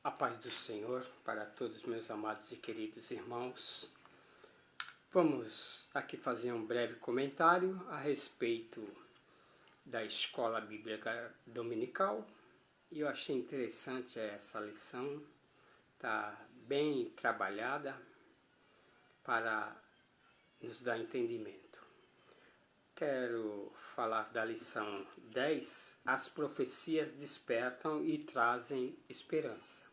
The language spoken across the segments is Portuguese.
A paz do Senhor para todos meus amados e queridos irmãos. Vamos aqui fazer um breve comentário a respeito da Escola Bíblica Dominical. Eu achei interessante essa lição, está bem trabalhada para nos dar entendimento. Quero falar da lição 10, as profecias despertam e trazem esperança.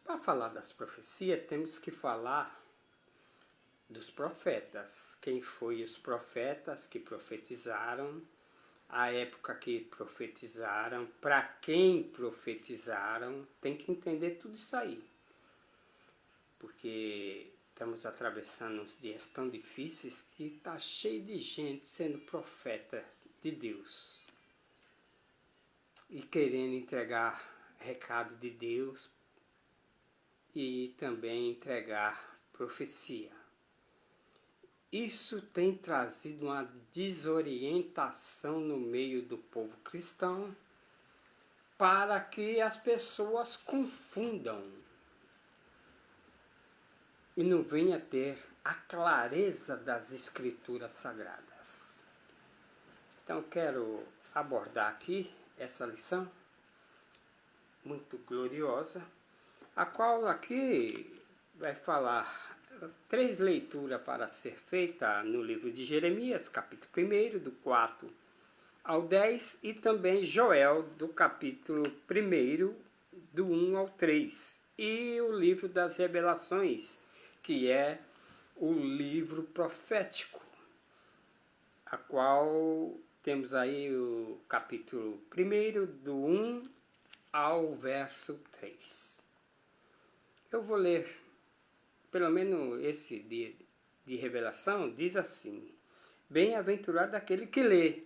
Para falar das profecias, temos que falar dos profetas. Quem foi os profetas que profetizaram, a época que profetizaram, para quem profetizaram, tem que entender tudo isso aí. Porque estamos atravessando uns dias tão difíceis que está cheio de gente sendo profeta de Deus. E querendo entregar recado de Deus e também entregar profecia. Isso tem trazido uma desorientação no meio do povo cristão para que as pessoas confundam e não venham a ter a clareza das escrituras sagradas. Então quero abordar aqui essa lição muito gloriosa, a qual aqui vai falar 3 leituras para ser feita no livro de Jeremias, capítulo 1, do 4 ao 10, e também Joel, do capítulo 1, do 1 ao 3, e o livro das Revelações, que é o livro profético, a qual temos aí o capítulo 1, do 1 ao verso 3. Eu vou ler, pelo menos esse de revelação, diz assim: Bem-aventurado aquele que lê,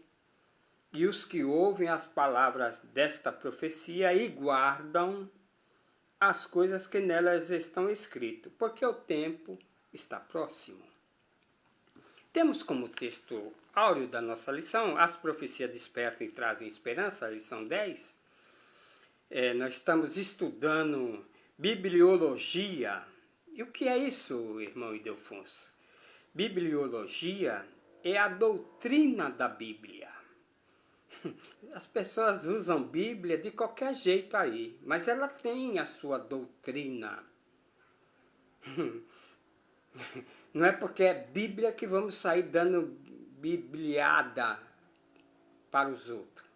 e os que ouvem as palavras desta profecia e guardam as coisas que nelas estão escritas, porque o tempo está próximo. Temos como texto áureo da nossa lição, as profecias despertam e trazem esperança, a lição 10. Nós estamos estudando bibliologia. E o que é isso, irmão Ildefonso? Bibliologia é a doutrina da Bíblia. As pessoas usam Bíblia de qualquer jeito aí, mas ela tem a sua doutrina. Não é porque é Bíblia que vamos sair dando bibliada para os outros.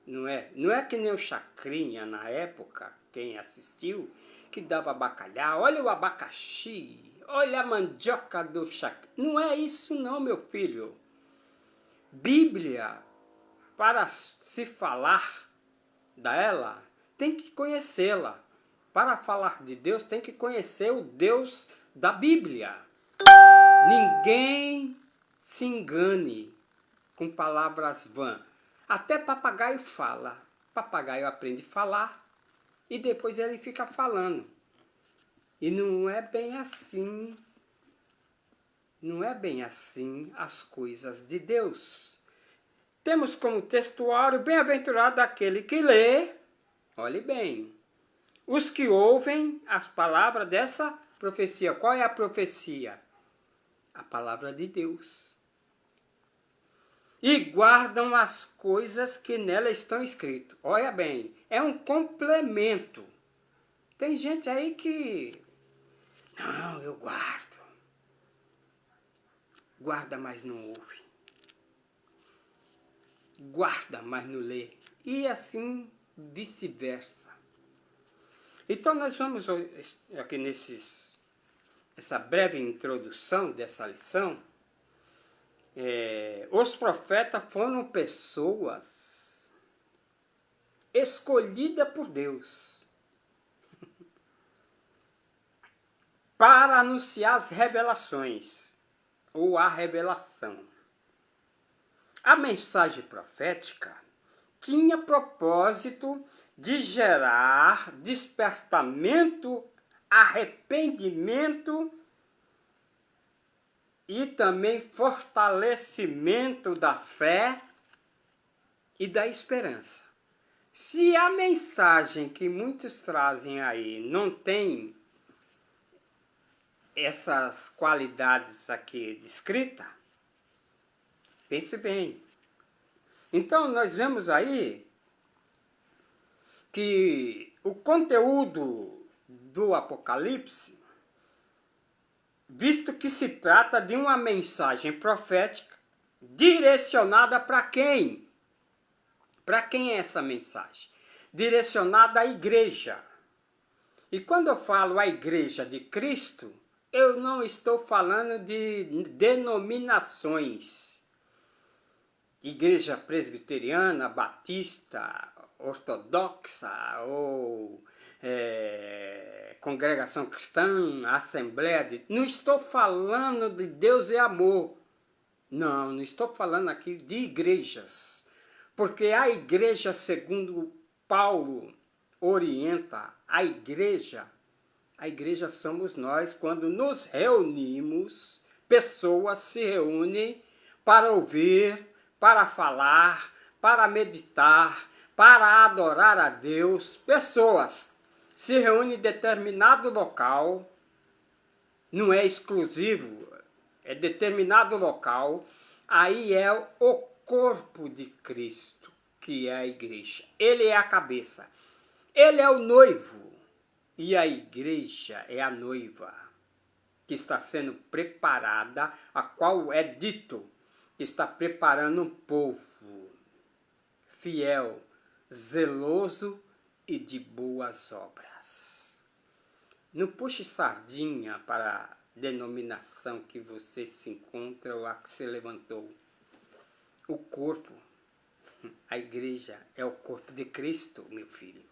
Não é que nem o Chacrinha na época, quem assistiu, que dava bacalhau, olha o abacaxi, olha a mandioca do Chacrinha. Não é isso não, meu filho. Bíblia, para se falar dela, tem que conhecê-la. Para falar de Deus, tem que conhecer o Deus da Bíblia. Ninguém se engane com palavras vãs. Até papagaio fala. Papagaio aprende a falar e depois ele fica falando. E não é bem assim. Não é bem assim as coisas de Deus. Temos como textuário: bem-aventurado aquele que lê, olhe bem, os que ouvem as palavras dessa profecia. Qual é a profecia? A palavra de Deus. E guardam as coisas que nela estão escritas. Olha bem, é um complemento. Tem gente aí que... Não, eu guardo. Guarda, mas não ouve. Guarda, mas não lê. E assim vice-versa. Então nós vamos aqui essa breve introdução dessa lição. Os profetas foram pessoas escolhidas por Deus para anunciar as revelações ou a revelação. A mensagem profética tinha propósito de gerar despertamento, arrependimento e também fortalecimento da fé e da esperança. Se a mensagem que muitos trazem aí não tem essas qualidades aqui descritas, pense bem. Então nós vemos aí que o conteúdo do Apocalipse, visto que se trata de uma mensagem profética, direcionada para quem? Para quem é essa mensagem? Direcionada à igreja. E quando eu falo a igreja de Cristo, eu não estou falando de denominações. Igreja presbiteriana, batista, ortodoxa ou congregação cristã, assembleia de... Não estou falando de Deus é amor. Não estou falando aqui de igrejas. Porque a igreja, segundo Paulo orienta, a igreja somos nós quando nos reunimos, pessoas se reúnem para ouvir, para falar, para meditar, para adorar a Deus. Pessoas se reúnem em determinado local, não é exclusivo, é determinado local, aí é o corpo de Cristo, que é a igreja. Ele é a cabeça, ele é o noivo, e a igreja é a noiva, que está sendo preparada, a qual é dito que está preparando um povo fiel, zeloso e de boas obras. Não puxe sardinha para a denominação que você se encontra ou a que se levantou. O corpo, a igreja, é o corpo de Cristo, meu filho.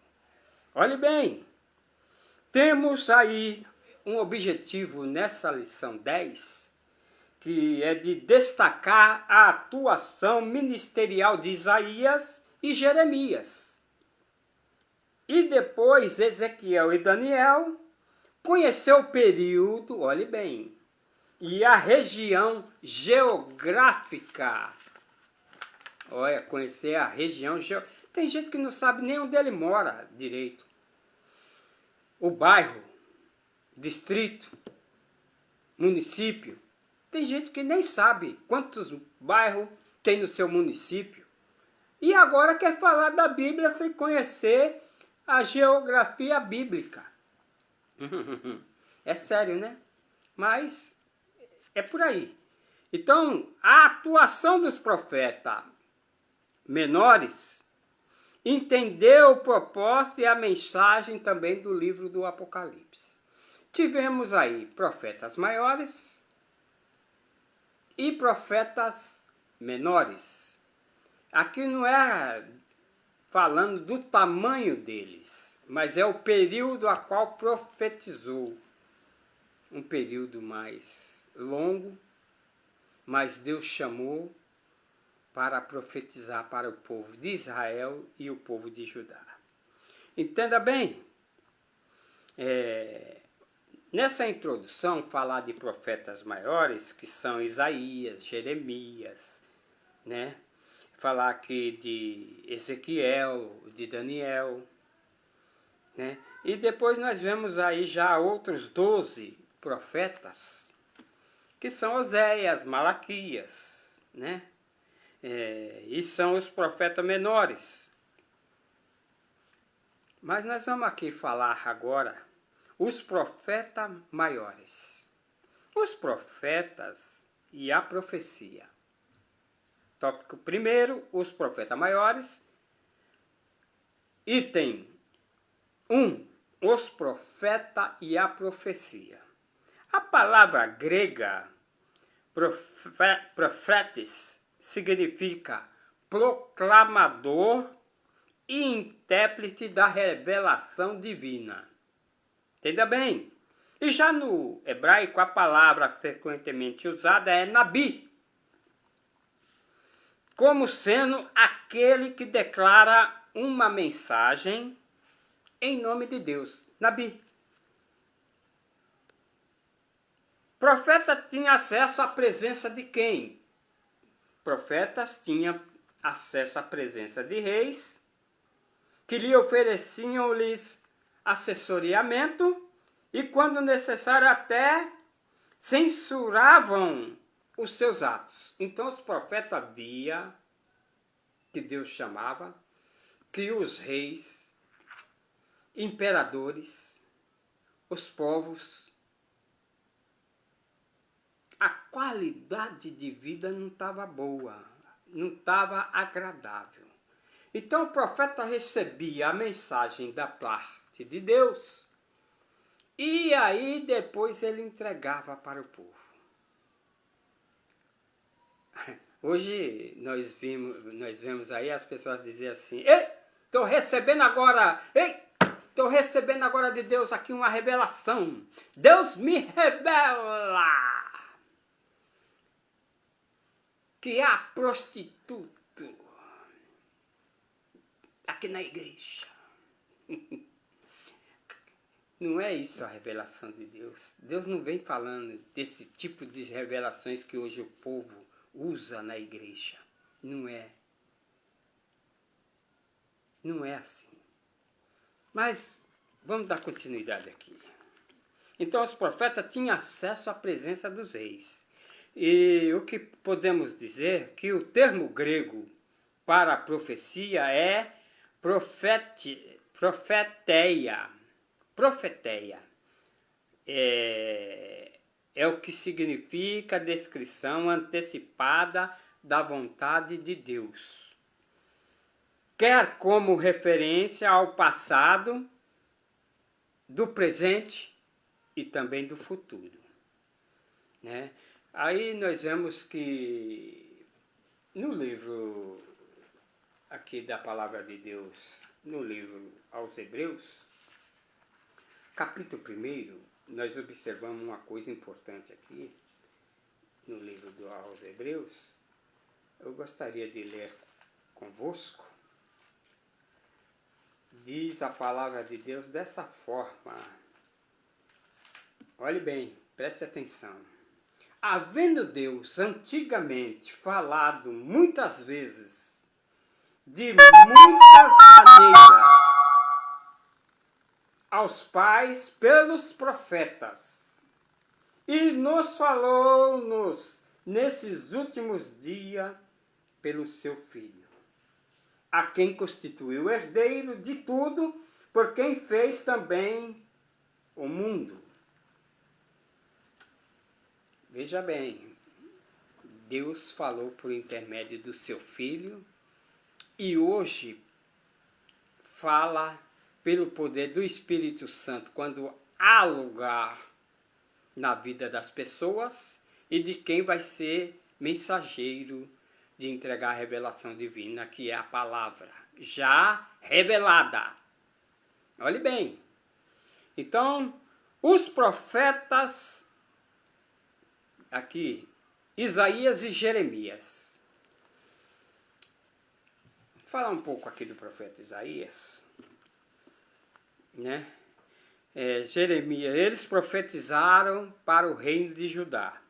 Olhe bem, temos aí um objetivo nessa lição 10, que é de destacar a atuação ministerial de Isaías e Jeremias. E depois Ezequiel e Daniel conheceu o período, olhe bem, e a região geográfica. Olha, conhecer a região geográfica. Tem gente que não sabe nem onde ele mora direito. O bairro, distrito, município. Tem gente que nem sabe quantos bairros tem no seu município. E agora quer falar da Bíblia sem conhecer a geografia bíblica. É sério, né? Mas é por aí. Então, a atuação dos profetas menores entendeu o propósito e a mensagem também do livro do Apocalipse. Tivemos aí profetas maiores e profetas menores. Aqui não é falando do tamanho deles, mas é o período a qual profetizou. Um período mais longo, mas Deus chamou para profetizar para o povo de Israel e o povo de Judá. Entenda bem, nessa introdução, falar de profetas maiores, que são Isaías, Jeremias, né? Falar aqui de Ezequiel, de Daniel, né? E depois nós vemos aí já outros 12 profetas, que são Oséias, Malaquias, né? E são os profetas menores. Mas nós vamos aqui falar agora os profetas maiores. Os profetas e a profecia. Tópico primeiro, os profetas maiores. Item 1, os profetas e a profecia. A palavra grega profetes significa proclamador e intérprete da revelação divina. Entenda bem. E já no hebraico a palavra frequentemente usada é nabi, como sendo aquele que declara uma mensagem em nome de Deus. Nabi. Profeta tinha acesso à presença de quem? Profetas tinham acesso à presença de reis, que lhe ofereciam-lhes assessoriamento e, quando necessário, até censuravam os seus atos. Então os profetas viam que Deus chamava, que os reis, imperadores, os povos, a qualidade de vida não estava boa, não estava agradável. Então o profeta recebia a mensagem da parte de Deus e aí depois ele entregava para o povo. Hoje nós vemos aí as pessoas dizer assim: ei, estou recebendo agora de Deus aqui uma revelação. Deus me revela que há prostituto aqui na igreja. Não é isso a revelação de Deus. Deus não vem falando desse tipo de revelações que hoje o povo usa na igreja. Não é. Não é assim. Mas vamos dar continuidade aqui. Então os profetas tinham acesso à presença dos reis. E o que podemos dizer que o termo grego para a profecia é profeteia. Profeteia. É o que significa a descrição antecipada da vontade de Deus. Quer como referência ao passado, do presente e também do futuro. Né? Aí nós vemos que no livro aqui da Palavra de Deus, no livro aos Hebreus, capítulo 1, nós observamos uma coisa importante aqui, no livro aos Hebreus. Eu gostaria de ler convosco. Diz a palavra de Deus dessa forma. Olhe bem, preste atenção. Havendo Deus antigamente falado muitas vezes, de muitas maneiras, aos pais pelos profetas, e nos falou nesses últimos dias pelo seu Filho, a quem constituiu herdeiro de tudo, por quem fez também o mundo. Veja bem, Deus falou por intermédio do seu Filho e hoje fala pelo poder do Espírito Santo quando há lugar na vida das pessoas e de quem vai ser mensageiro de entregar a revelação divina, que é a palavra já revelada. Olhe bem. Então, os profetas, aqui, Isaías e Jeremias. Vou falar um pouco aqui do profeta Isaías, né? Jeremias, eles profetizaram para o reino de Judá.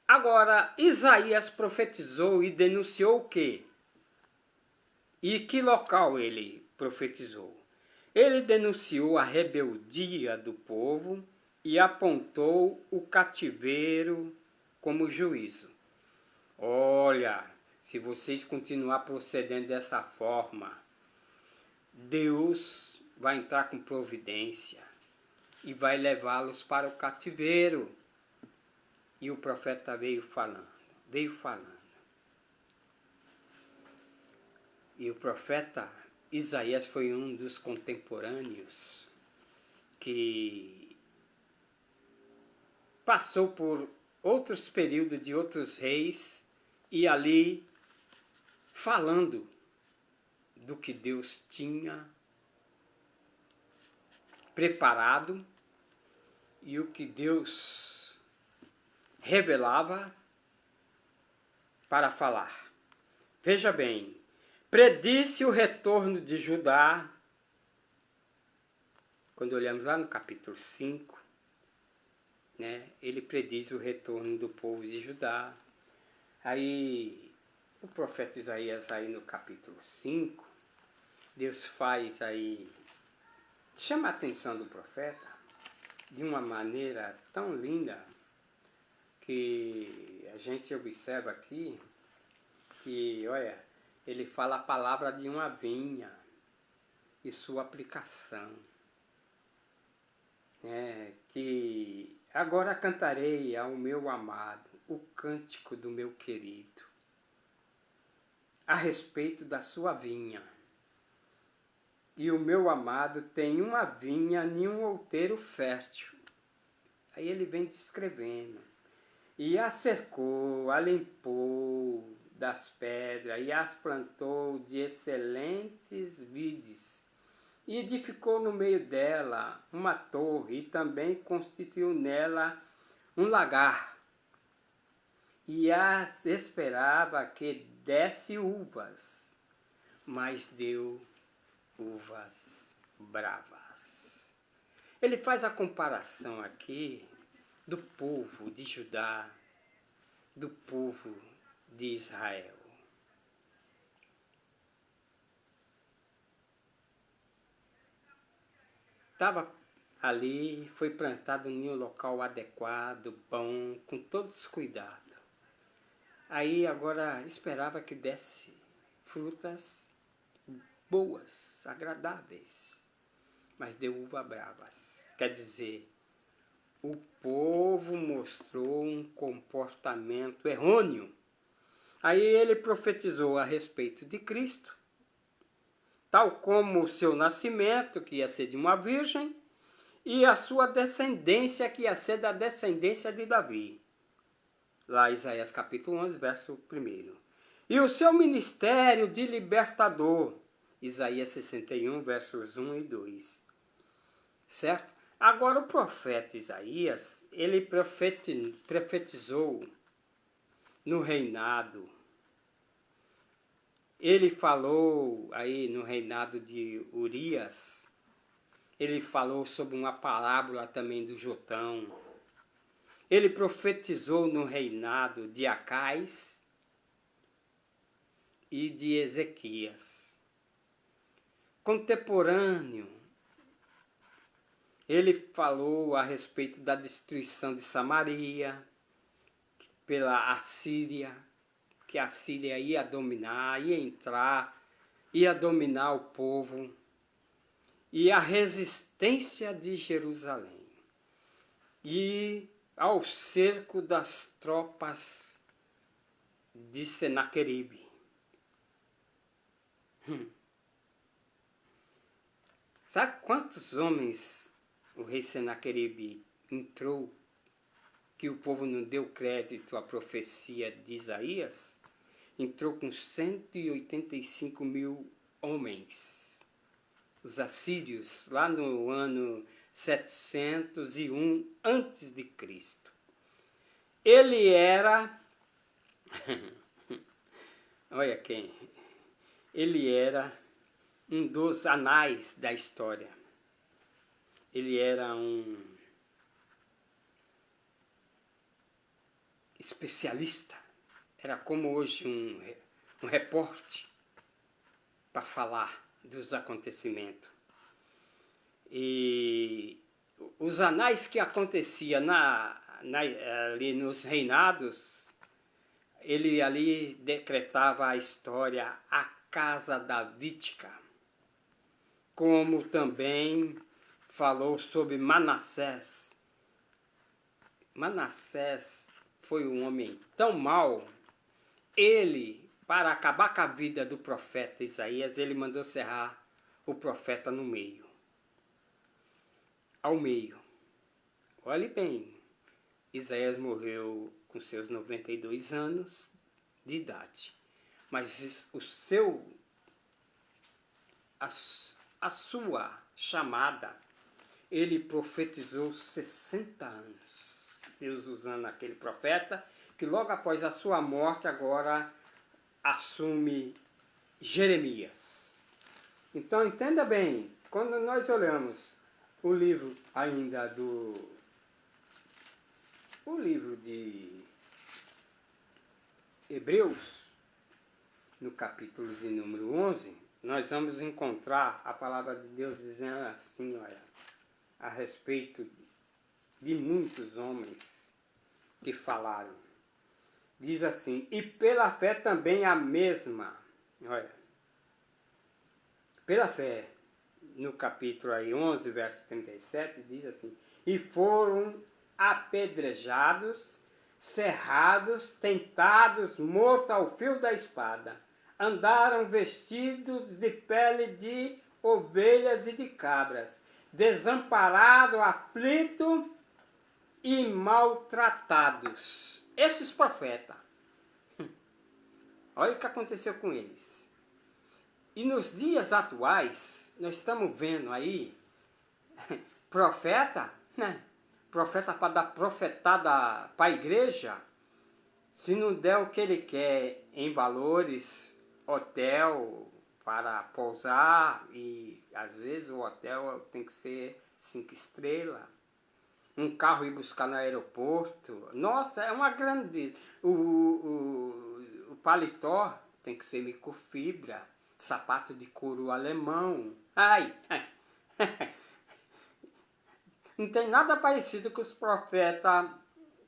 Agora, Isaías profetizou e denunciou o quê? E que local ele profetizou? Ele denunciou a rebeldia do povo e apontou o cativeiro como juízo. Olha, se vocês continuar procedendo dessa forma, Deus vai entrar com providência e vai levá-los para o cativeiro. E o profeta veio falando. E o profeta Isaías foi um dos contemporâneos que passou por outros períodos de outros reis e ali falando do que Deus tinha preparado e o que Deus revelava para falar. Veja bem, predisse o retorno de Judá, quando olhamos lá no capítulo 5, né, ele prediz o retorno do povo de Judá. Aí o profeta Isaías, aí no capítulo 5, Deus faz aí, chama a atenção do profeta de uma maneira tão linda que a gente observa aqui que, olha, ele fala a palavra de uma vinha e sua aplicação. Que agora cantarei ao meu amado o cântico do meu querido, a respeito da sua vinha. E o meu amado tem uma vinha em um outeiro fértil. Aí ele vem descrevendo. E a cercou, a limpou das pedras, e as plantou de excelentes vides. E edificou no meio dela uma torre, e também constituiu nela um lagar. E as esperava que desse uvas, mas deu uvas bravas. Ele faz a comparação aqui do povo de Judá, do povo de Israel. Estava ali, foi plantado em um local adequado, bom, com todos os cuidados. Aí agora esperava que desse frutas boas, agradáveis, mas deu uva bravas. Quer dizer, o povo mostrou um comportamento errôneo. Aí ele profetizou a respeito de Cristo, tal como o seu nascimento, que ia ser de uma virgem, e a sua descendência, que ia ser da descendência de Davi. Lá Isaías capítulo 11, verso 1. E o seu ministério de libertador, Isaías 61, versos 1 e 2. Certo? Agora o profeta Isaías, ele profetizou no reinado. Ele falou aí no reinado de Urias, ele falou sobre uma parábola também do Jotão. Ele profetizou no reinado de Acais e de Ezequias. Contemporâneo, ele falou a respeito da destruição de Samaria pela Assíria, que a Síria ia dominar, ia entrar, ia dominar o povo, e a resistência de Jerusalém, e ao cerco das tropas de Senaqueribe. Sabe quantos homens o rei Senaqueribe entrou, que o povo não deu crédito à profecia de Isaías? Entrou com 185 mil homens. Os assírios, lá no ano 701 a.C. Ele era, olha quem, ele era um dos anais da história. Ele era um especialista, era como hoje um repórter para falar dos acontecimentos. E os anais que acontecia ali nos reinados, ele ali decretava a história a casa davídica, como também falou sobre Manassés. Manassés foi um homem tão mau, ele, para acabar com a vida do profeta Isaías, ele mandou serrar o profeta no meio. Ao meio. Olhe bem, Isaías morreu com seus 92 anos de idade, mas a sua chamada, ele profetizou 60 anos. Deus usando aquele profeta, que logo após a sua morte agora assume Jeremias. Então entenda bem, quando nós olhamos o livro ainda o livro de Hebreus, no capítulo de número 11, nós vamos encontrar a palavra de Deus dizendo assim, olha, a respeito de muitos homens que falaram. Diz assim, e pela fé também a mesma, olha, pela fé, no capítulo aí 11, verso 37, diz assim, e foram apedrejados, cerrados, tentados, mortos ao fio da espada. Andaram vestidos de pele de ovelhas e de cabras, desamparados, aflitos e maltratados. Esses profetas, olha o que aconteceu com eles. E nos dias atuais, nós estamos vendo aí, profeta, né? Profeta para dar profetada para a igreja, se não der o que ele quer em valores, hotel para pousar, e às vezes o hotel tem que ser 5 estrelas, um carro ir buscar no aeroporto, nossa, é uma grande... O paletó tem que ser microfibra, sapato de couro alemão, ai, não tem nada parecido com os profetas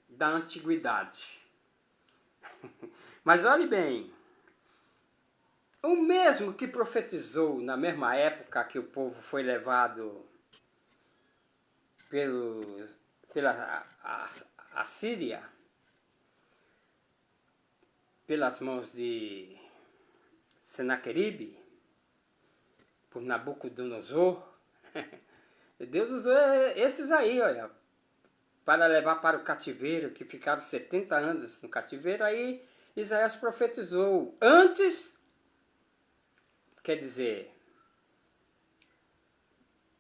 da antiguidade. Mas olhe bem, o mesmo que profetizou na mesma época que o povo foi levado pela Assíria, pelas mãos de Senaqueribe, por Nabucodonosor, Deus usou esses aí, olha, para levar para o cativeiro, que ficaram 70 anos no cativeiro. Aí Isaías profetizou antes, quer dizer,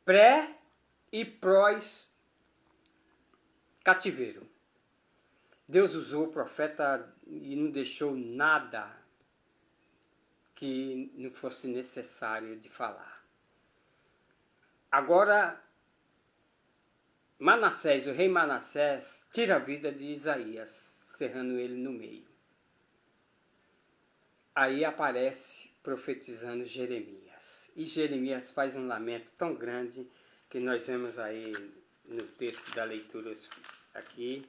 pré e pós cativeiro. Deus usou o profeta e não deixou nada que não fosse necessário de falar. Agora, Manassés, o rei Manassés, tira a vida de Isaías, cerrando ele no meio. Aí aparece profetizando Jeremias. E Jeremias faz um lamento tão grande que nós vemos aí no texto da leitura aqui,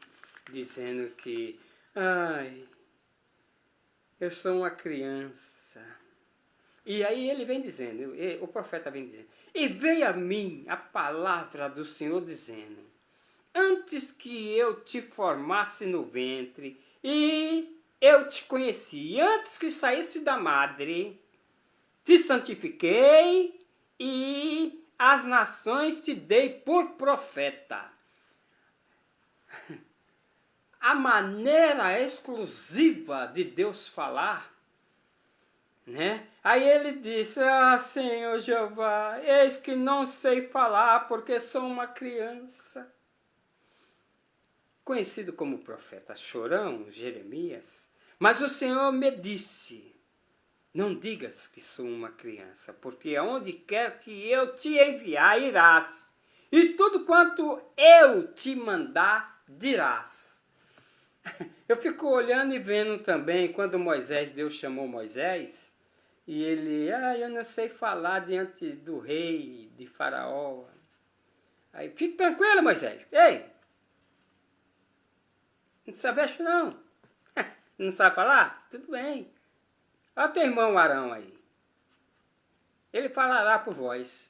dizendo que, ai, eu sou uma criança. E aí ele vem dizendo, o profeta vem dizendo, e veio a mim a palavra do Senhor dizendo, antes que eu te formasse no ventre, e eu te conheci, antes que saísse da madre, te santifiquei, e as nações te dei por profeta. A maneira exclusiva de Deus falar, né? Aí ele disse, ah, Senhor Jeová, eis que não sei falar porque sou uma criança. Conhecido como profeta chorão, Jeremias, mas o Senhor me disse, não digas que sou uma criança, porque aonde quer que eu te enviar, irás, e tudo quanto eu te mandar, dirás. Eu fico olhando e vendo também, quando Deus chamou Moisés, e ele, eu não sei falar diante do rei, de Faraó. Aí, fique tranquilo, Moisés. Ei, não sabe não? Não sabe falar? Tudo bem. Olha teu irmão Arão aí. Ele falará por vós.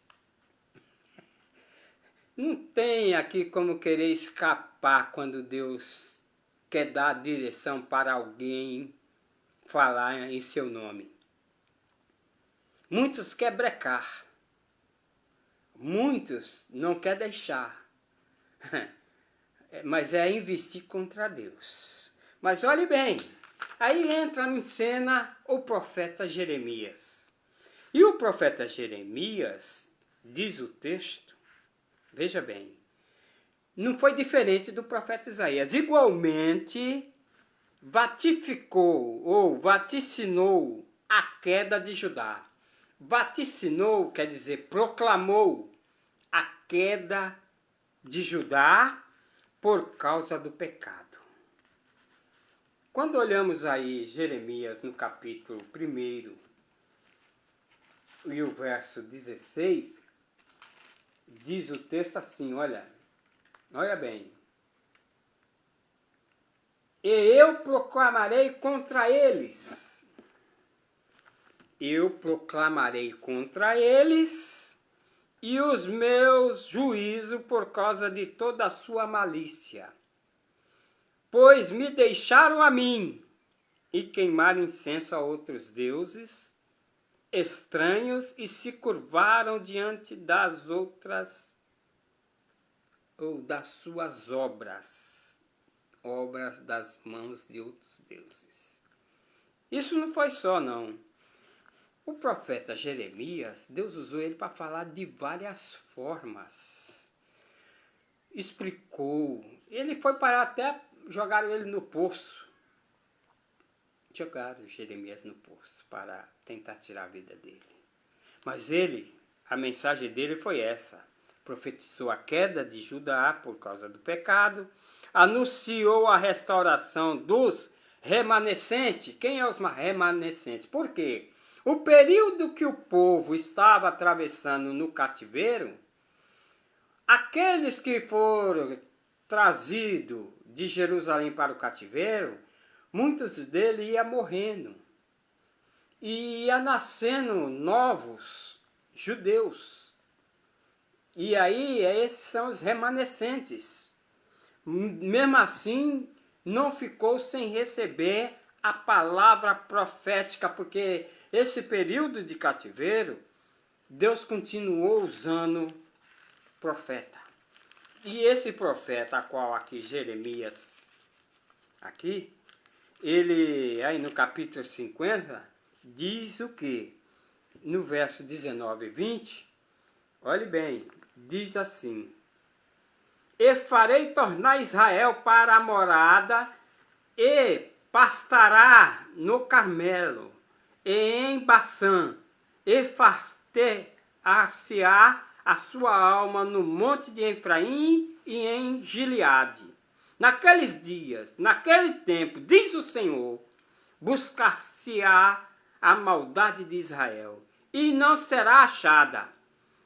Não tem aqui como querer escapar quando Deus quer dar direção para alguém falar em seu nome. Muitos querem brecar, muitos não querem deixar, mas é investir contra Deus. Mas olhe bem, aí entra em cena o profeta Jeremias. E o profeta Jeremias, diz o texto, veja bem, não foi diferente do profeta Isaías. Igualmente, vaticinou a queda de Judá. Vaticinou, quer dizer, proclamou a queda de Judá por causa do pecado. Quando olhamos aí Jeremias no capítulo 1, e o verso 16, diz o texto assim, olha bem. E eu proclamarei contra eles. Eu proclamarei contra eles e os meus juízos por causa de toda a sua malícia. Pois me deixaram a mim e queimaram incenso a outros deuses estranhos e se curvaram diante das outras ou das suas obras das mãos de outros deuses. Isso não foi só, não. O profeta Jeremias, Deus usou ele para falar de várias formas. Explicou. Ele foi parar até, jogaram ele no poço. Jogaram Jeremias no poço para tentar tirar a vida dele. Mas a mensagem dele foi essa. Profetizou a queda de Judá por causa do pecado, anunciou a restauração dos remanescentes. Quem é os remanescentes? Por quê? O período que o povo estava atravessando no cativeiro, aqueles que foram trazidos de Jerusalém para o cativeiro, muitos deles iam morrendo. E ia nascendo novos judeus. E aí, esses são os remanescentes. Mesmo assim, não ficou sem receber a palavra profética, porque esse período de cativeiro, Deus continuou usando profeta. E esse profeta, a qual aqui Jeremias, aqui, ele aí no capítulo 50, diz o que? No verso 19 e 20, olhe bem, diz assim: E farei tornar Israel para a morada, e pastará no Carmelo, e em Baçã, e fartear-se-á a sua alma no monte de Efraim e em Gileade. Naqueles dias, naquele tempo, diz o Senhor, buscar-se-á a maldade de Israel, e não será achada,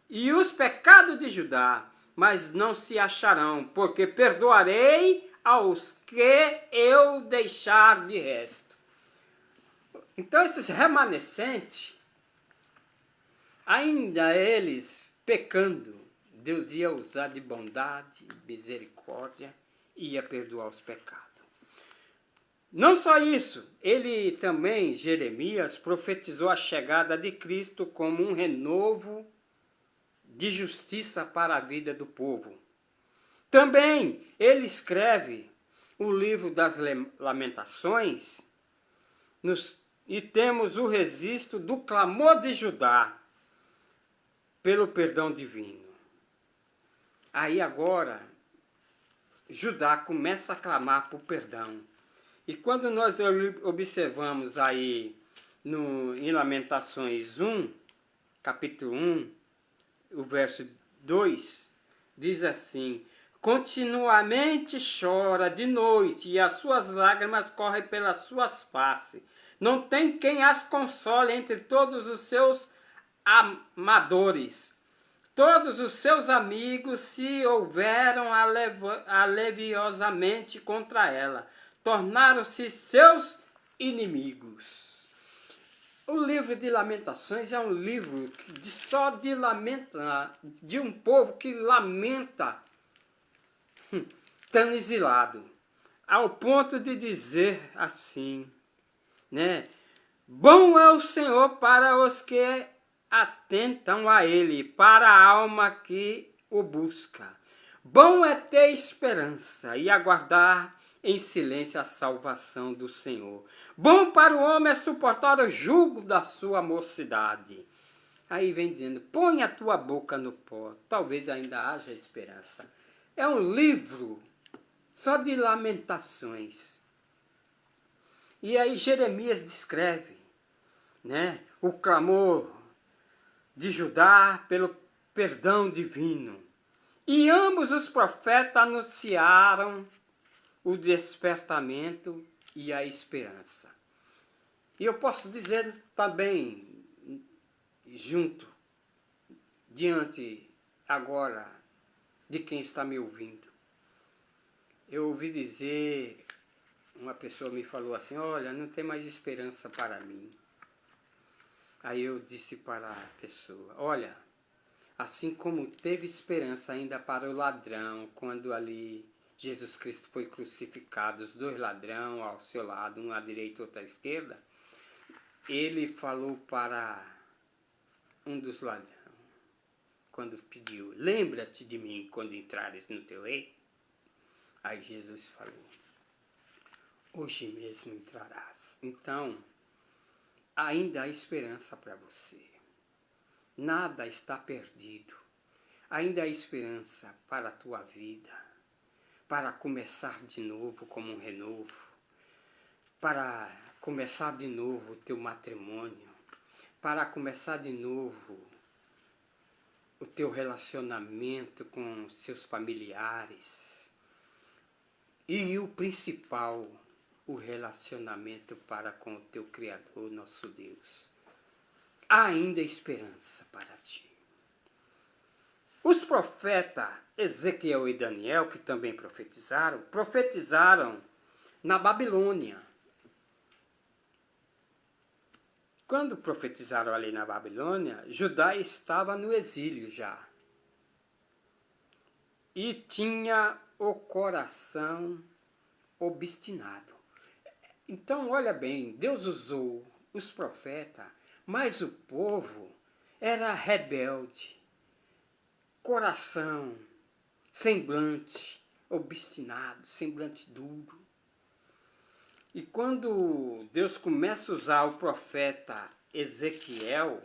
e os pecados de Judá, mas não se acharão, porque perdoarei aos que eu deixar de resto. Então esses remanescentes, ainda eles pecando, Deus ia usar de bondade, misericórdia, e ia perdoar os pecados. Não só isso, ele também, Jeremias, profetizou a chegada de Cristo como um renovo de justiça para a vida do povo. Também ele escreve o livro das Lamentações, e temos o registro do clamor de Judá pelo perdão divino. Aí agora, Judá começa a clamar por perdão. E quando nós observamos aí em Lamentações 1, capítulo 1, o verso 2, diz assim: Continuamente chora de noite, e as suas lágrimas correm pelas suas faces. Não tem quem as console entre todos os seus amadores. Todos os seus amigos se houveram aleviosamente contra ela. Tornaram-se seus inimigos. O livro de Lamentações é um livro de um povo que lamenta estando exilado, ao ponto de dizer assim, né? Bom é o Senhor para os que atentam a Ele, para a alma que o busca. Bom é ter esperança e aguardar em silêncio a salvação do Senhor. Bom para o homem é suportar o jugo da sua mocidade. Aí vem dizendo, põe a tua boca no pó, talvez ainda haja esperança. É um livro só de lamentações. E aí Jeremias descreve, né, o clamor de Judá pelo perdão divino. E ambos os profetas anunciaram o despertamento e a esperança. E eu posso dizer também, junto, diante agora de quem está me ouvindo. Eu ouvi dizer, uma pessoa me falou assim, olha, não tem mais esperança para mim. Aí eu disse para a pessoa, olha, assim como teve esperança ainda para o ladrão, quando ali Jesus Cristo foi crucificado, os dois ladrões ao seu lado, um à direita e outro à esquerda, ele falou para um dos ladrões, quando pediu, lembra-te de mim quando entrares no teu reino. Aí Jesus falou, hoje mesmo entrarás. Então, ainda há esperança para você. Nada está perdido. Ainda há esperança para a tua vida, para começar de novo como um renovo, para começar de novo o teu matrimônio, para começar de novo o teu relacionamento com seus familiares. E o principal, o relacionamento para com o teu Criador, nosso Deus. Há ainda esperança para ti. Os profetas Ezequiel e Daniel, que também profetizaram na Babilônia. Quando profetizaram ali na Babilônia, Judá estava no exílio já. E tinha o coração obstinado. Então, olha bem, Deus usou os profetas, mas o povo era rebelde, coração, semblante obstinado, semblante duro. E quando Deus começa a usar o profeta Ezequiel,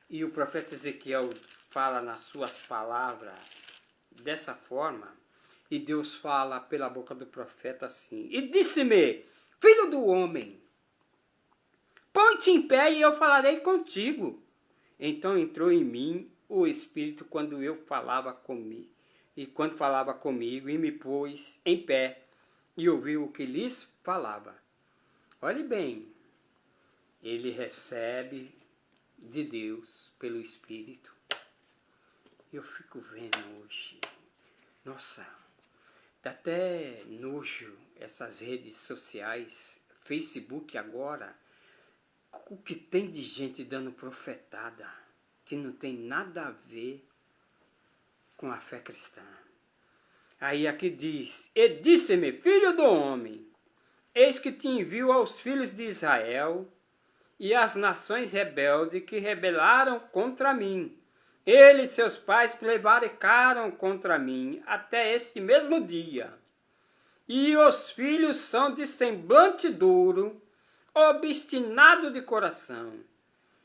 e o profeta Ezequiel fala nas suas palavras dessa forma, e Deus fala pela boca do profeta assim, e disse-me, filho do homem, põe-te em pé e eu falarei contigo. Então entrou em mim o Espírito quando eu falava comigo, e me pôs em pé, e ouvi o que lhes falava. Olhe bem, ele recebe de Deus pelo Espírito. Eu fico vendo hoje, nossa, dá até nojo essas redes sociais, Facebook agora, o que tem de gente dando profetada, que não tem nada a ver com a fé cristã. Aí aqui diz, e disse-me, filho do homem, eis que te envio aos filhos de Israel e às nações rebeldes que rebelaram contra mim. Eles, seus pais, prevaricaram contra mim até este mesmo dia. E os filhos são de semblante duro, obstinado de coração.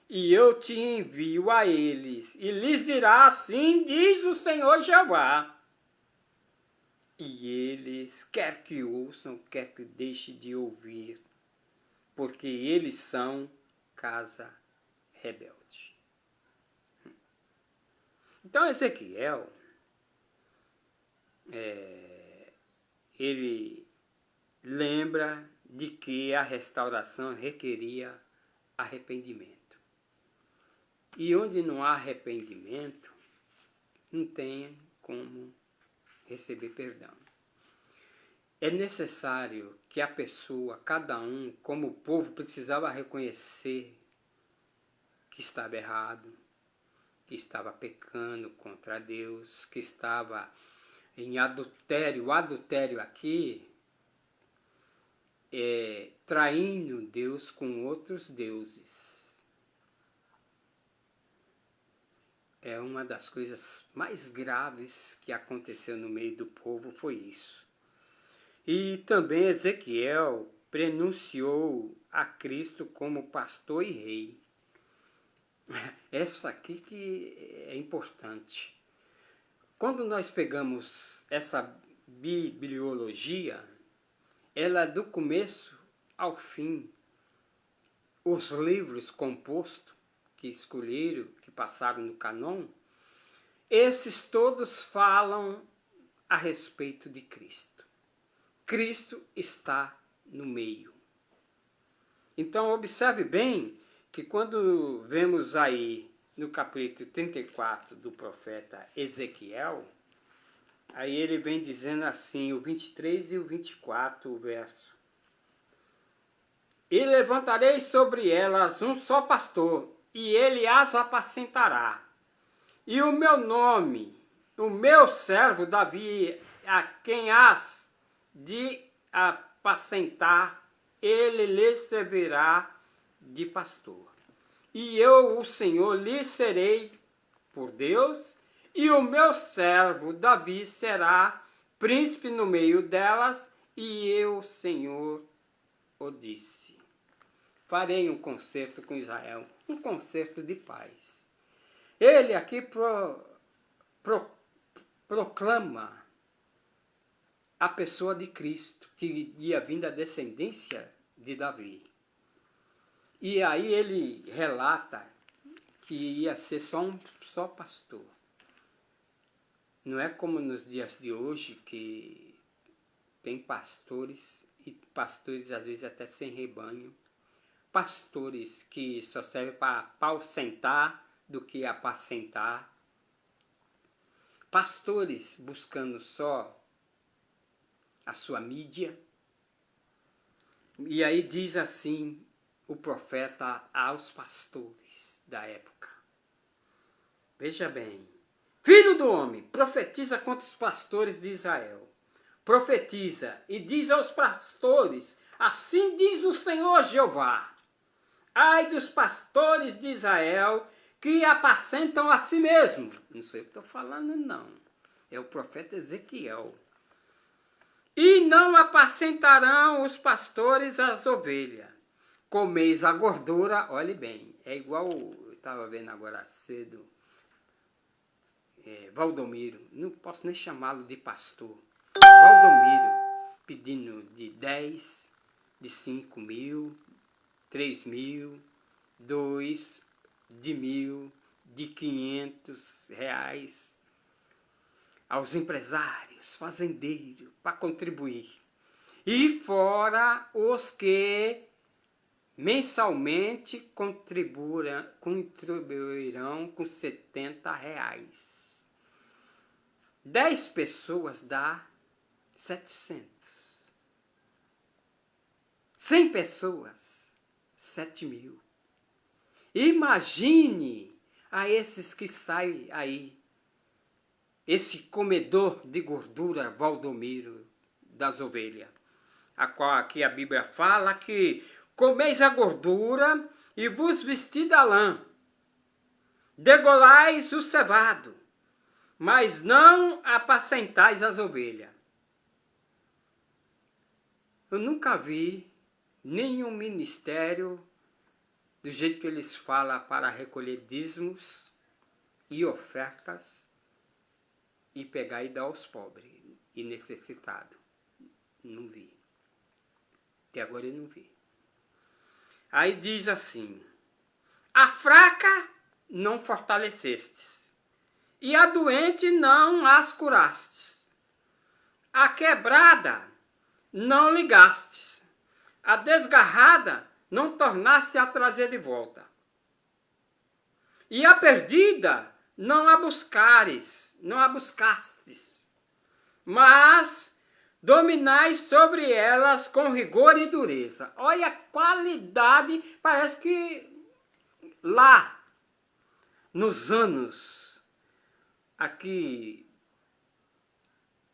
E eu te envio a eles, e lhes dirá assim, diz o Senhor Jeová. E eles, quer que ouçam, quer que deixem de ouvir, porque eles são casa rebelde. Então Ezequiel, ele lembra de que a restauração requeria arrependimento. E onde não há arrependimento, não tem como receber perdão. É necessário que a pessoa, cada um, como o povo, precisava reconhecer que estava errado, que estava pecando contra Deus, que estava em adultério. O adultério aqui é traindo Deus com outros deuses. É uma das coisas mais graves que aconteceu no meio do povo, foi isso. E também Ezequiel prenunciou a Cristo como pastor e rei. Essa aqui que é importante. Quando nós pegamos essa bibliologia, ela é do começo ao fim. Os livros compostos que escolheram, que passaram no canon, esses todos falam a respeito de Cristo. Cristo está no meio. Então observe bem que quando vemos aí no capítulo 34 do profeta Ezequiel, aí ele vem dizendo assim, o 23 e o 24, o verso. E levantarei sobre elas um só pastor, e ele as apacentará. E o meu nome, o meu servo Davi, a quem has de apacentar, ele lhe servirá de pastor. E eu, o Senhor, lhe serei por Deus, e o meu servo Davi será príncipe no meio delas, e eu, Senhor, o disse. Farei um concerto com Israel, um concerto de paz. Ele aqui proclama a pessoa de Cristo, que ia vir da descendência de Davi. E aí ele relata que ia ser só pastor. Não é como nos dias de hoje, que tem pastores, e pastores às vezes até sem rebanho, pastores que só servem para apacentar do que apacentar, pastores buscando só a sua mídia. E aí diz assim o profeta aos pastores da época. Veja bem. Filho do homem, profetiza contra os pastores de Israel. Profetiza e diz aos pastores, assim diz o Senhor Jeová. Ai dos pastores de Israel que apacentam a si mesmo. Não sei o que estou falando, não. É o profeta Ezequiel. E não apacentarão os pastores as ovelhas. Comeis a gordura, olhe bem, é igual, eu estava vendo agora cedo, Valdomiro, não posso nem chamá-lo de pastor. Valdomiro pedindo de 10, de 5 mil, 3 mil, 2, de 1.000, de 500 reais aos empresários, fazendeiros, para contribuir. E fora os que mensalmente contribuirão com 70 reais. 10 pessoas dá 700. 100 pessoas, 7.000. Imagine a esses que saem aí, esse comedor de gordura Valdomiro das ovelhas, a qual aqui a Bíblia fala que comeis a gordura e vos vestis da lã, degolais o cevado, mas não apacentais as ovelhas. Eu nunca vi nenhum ministério do jeito que eles falam para recolher dízimos e ofertas e pegar e dar aos pobres e necessitados. Não vi. Até agora eu não vi. Aí diz assim, a fraca não fortalecestes, e a doente não as curastes. A quebrada não ligastes, a desgarrada não tornaste a trazer de volta. E a perdida não a buscastes, mas dominais sobre elas com rigor e dureza. Olha a qualidade, parece que lá, nos anos, aqui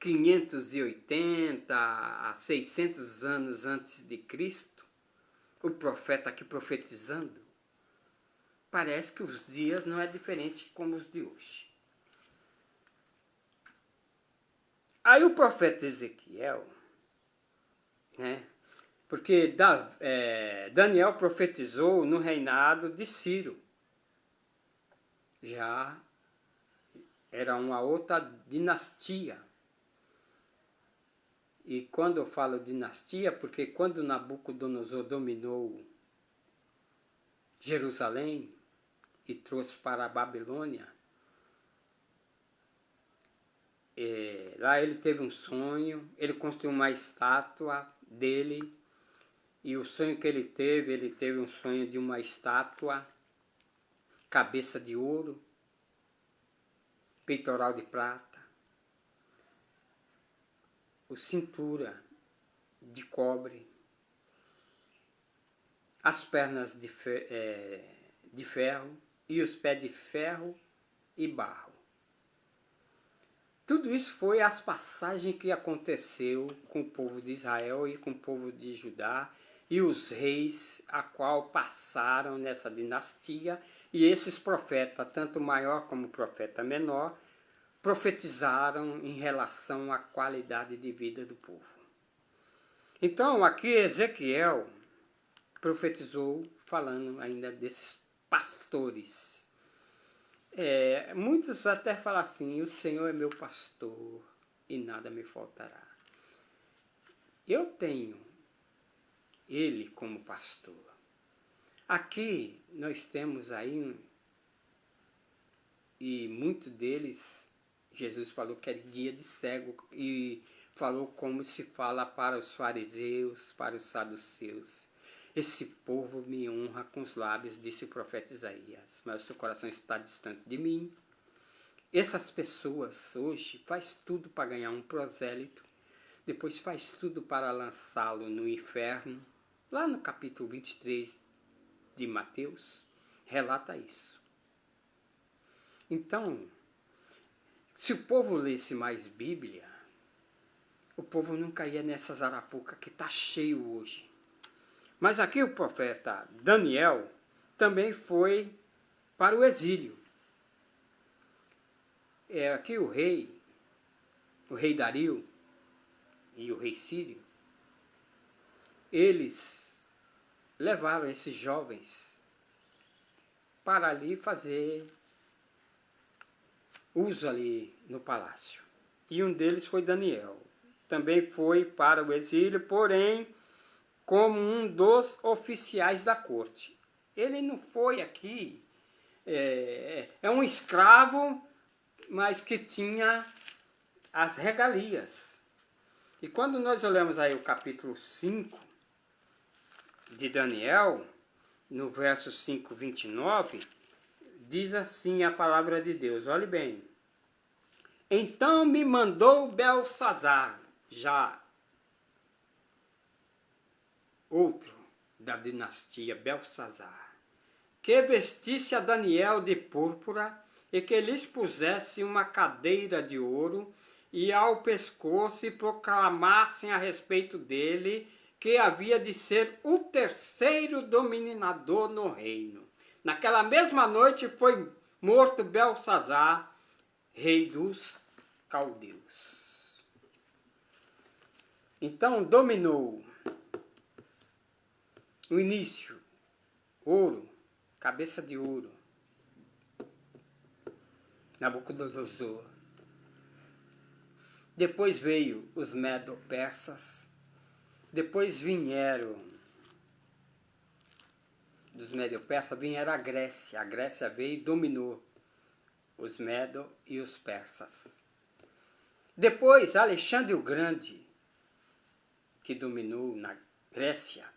580 a 600 anos antes de Cristo, o profeta aqui profetizando, parece que os dias não é diferente como os de hoje. Aí o profeta Ezequiel, né, porque Daniel profetizou no reinado de Ciro, já era uma outra dinastia. E quando eu falo dinastia, porque quando Nabucodonosor dominou Jerusalém e trouxe para a Babilônia, lá ele teve um sonho, ele construiu uma estátua dele E o sonho que ele teve um sonho de uma estátua, cabeça de ouro, peitoral de prata, cintura de cobre, as pernas de ferro e os pés de ferro e barro. Tudo isso foi as passagens que aconteceu com o povo de Israel e com o povo de Judá e os reis a qual passaram nessa dinastia, e esses profetas, tanto maior como profeta menor, profetizaram em relação à qualidade de vida do povo. Então aqui Ezequiel profetizou falando ainda desses pastores. Muitos até falam assim: o Senhor é meu pastor e nada me faltará. Eu tenho Ele como pastor. Aqui nós temos aí, e muitos deles, Jesus falou que era guia de cego e falou como se fala para os fariseus, para os saduceus. Esse povo me honra com os lábios, disse o profeta Isaías, mas o seu coração está distante de mim. Essas pessoas hoje faz tudo para ganhar um prosélito, depois faz tudo para lançá-lo no inferno. Lá no capítulo 23 de Mateus, relata isso. Então, se o povo lesse mais Bíblia, o povo não caía nessas arapucas que está cheio hoje. Mas aqui o profeta Daniel também foi para o exílio. Aqui o rei Dario e o rei Sírio, eles levaram esses jovens para ali fazer uso ali no palácio. E um deles foi Daniel. Também foi para o exílio, porém como um dos oficiais da corte. Ele não foi aqui, um escravo, mas que tinha as regalias. E quando nós olhamos aí o capítulo 5 de Daniel, no verso 5, 29, diz assim a palavra de Deus, olhe bem. Então me mandou Belsazar, já outro da dinastia Belsazar, que vestisse a Daniel de púrpura e que lhes pusesse uma cadeira de ouro e ao pescoço e proclamassem a respeito dele que havia de ser o terceiro dominador no reino. Naquela mesma noite foi morto Belsazar, rei dos caldeus. Então dominou o início, ouro, cabeça de ouro, Nabucodonosor. Depois veio os medo-persas, depois vieram, dos medo-persas vieram a Grécia veio e dominou os medo e os persas. Depois Alexandre o Grande, que dominou na Grécia,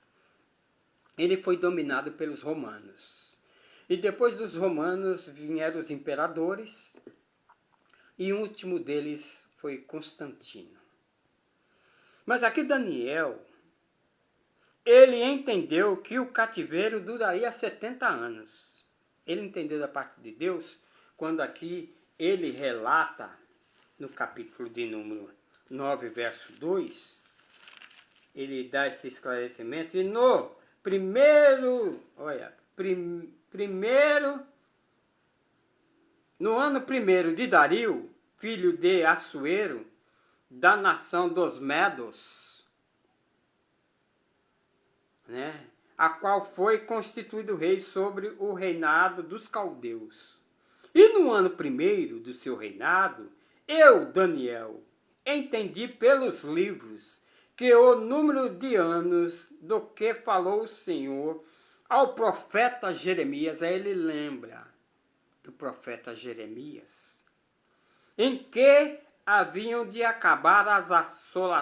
ele foi dominado pelos romanos. E depois dos romanos vieram os imperadores, e o último deles foi Constantino. Mas aqui Daniel, ele entendeu que o cativeiro duraria 70 anos. Ele entendeu da parte de Deus, quando aqui ele relata, no capítulo de número 9, verso 2, ele dá esse esclarecimento, e no no ano primeiro de Dario, filho de Assuero, da nação dos Medos, a qual foi constituído rei sobre o reinado dos caldeus. E no ano primeiro do seu reinado, eu, Daniel, entendi pelos livros que o número de anos do que falou o Senhor ao profeta Jeremias, aí ele lembra do profeta Jeremias, em que haviam de acabar as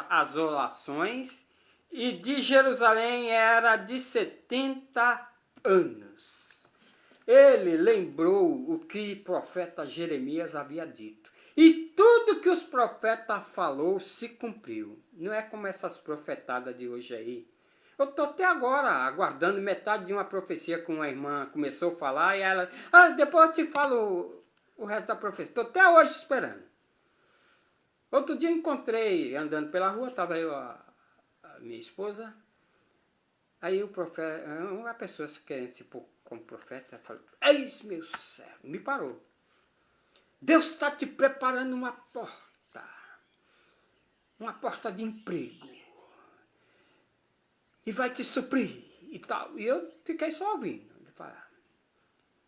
assolações e de Jerusalém era de 70 anos. Ele lembrou o que o profeta Jeremias havia dito. E tudo que os profetas falou se cumpriu. Não é como essas profetadas de hoje aí. Eu estou até agora aguardando metade de uma profecia que uma irmã começou a falar e ela... depois eu te falo o resto da profecia. Estou até hoje esperando. Outro dia encontrei, andando pela rua, estava eu, a minha esposa. Aí o profeta, uma pessoa querendo se pôr como profeta, falou: eis meu servo, me parou. Deus está te preparando uma porta de emprego. E vai te suprir e tal. E eu fiquei só ouvindo ele falar.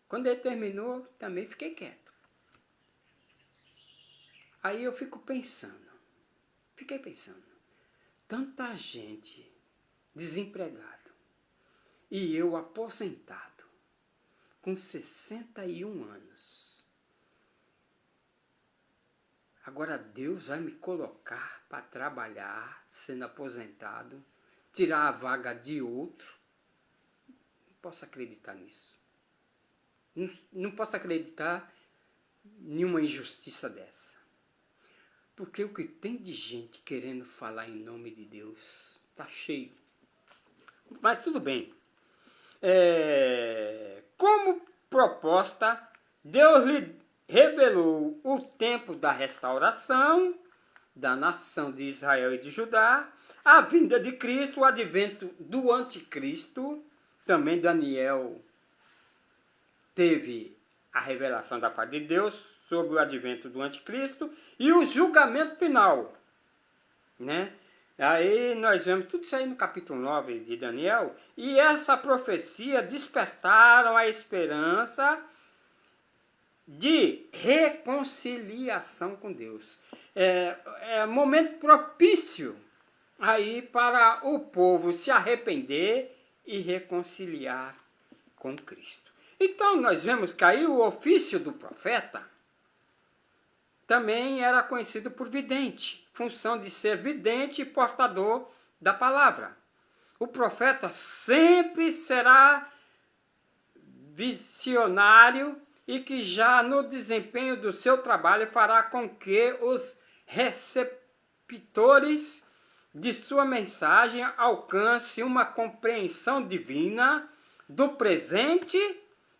Quando ele terminou, também fiquei quieto. Aí eu fiquei pensando, tanta gente desempregado e eu aposentado com 61 anos. Agora Deus vai me colocar para trabalhar, sendo aposentado, tirar a vaga de outro. Não posso acreditar nisso. Não posso acreditar em uma injustiça dessa. Porque o que tem de gente querendo falar em nome de Deus está cheio. Mas tudo bem. Como proposta, Deus lhe revelou o tempo da restauração da nação de Israel e de Judá, a vinda de Cristo, o advento do anticristo. Também Daniel teve a revelação da parte de Deus sobre o advento do anticristo e o julgamento final, né? Aí nós vemos tudo isso aí no capítulo 9 de Daniel, e essa profecia despertaram a esperança de reconciliação com Deus. É momento propício aí para o povo se arrepender e reconciliar com Cristo. Então nós vemos que aí o ofício do profeta também era conhecido por vidente, função de ser vidente e portador da palavra. O profeta sempre será visionário e que já no desempenho do seu trabalho fará com que os receptores de sua mensagem alcancem uma compreensão divina do presente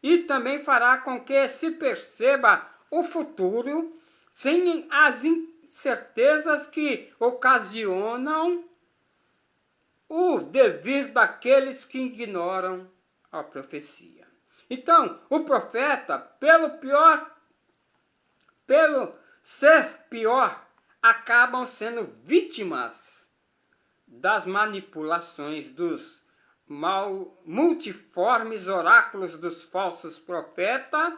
e também fará com que se perceba o futuro sem as incertezas que ocasionam o devir daqueles que ignoram a profecia. Então, o profeta, pelo ser pior, acabam sendo vítimas das manipulações dos multiformes oráculos dos falsos profetas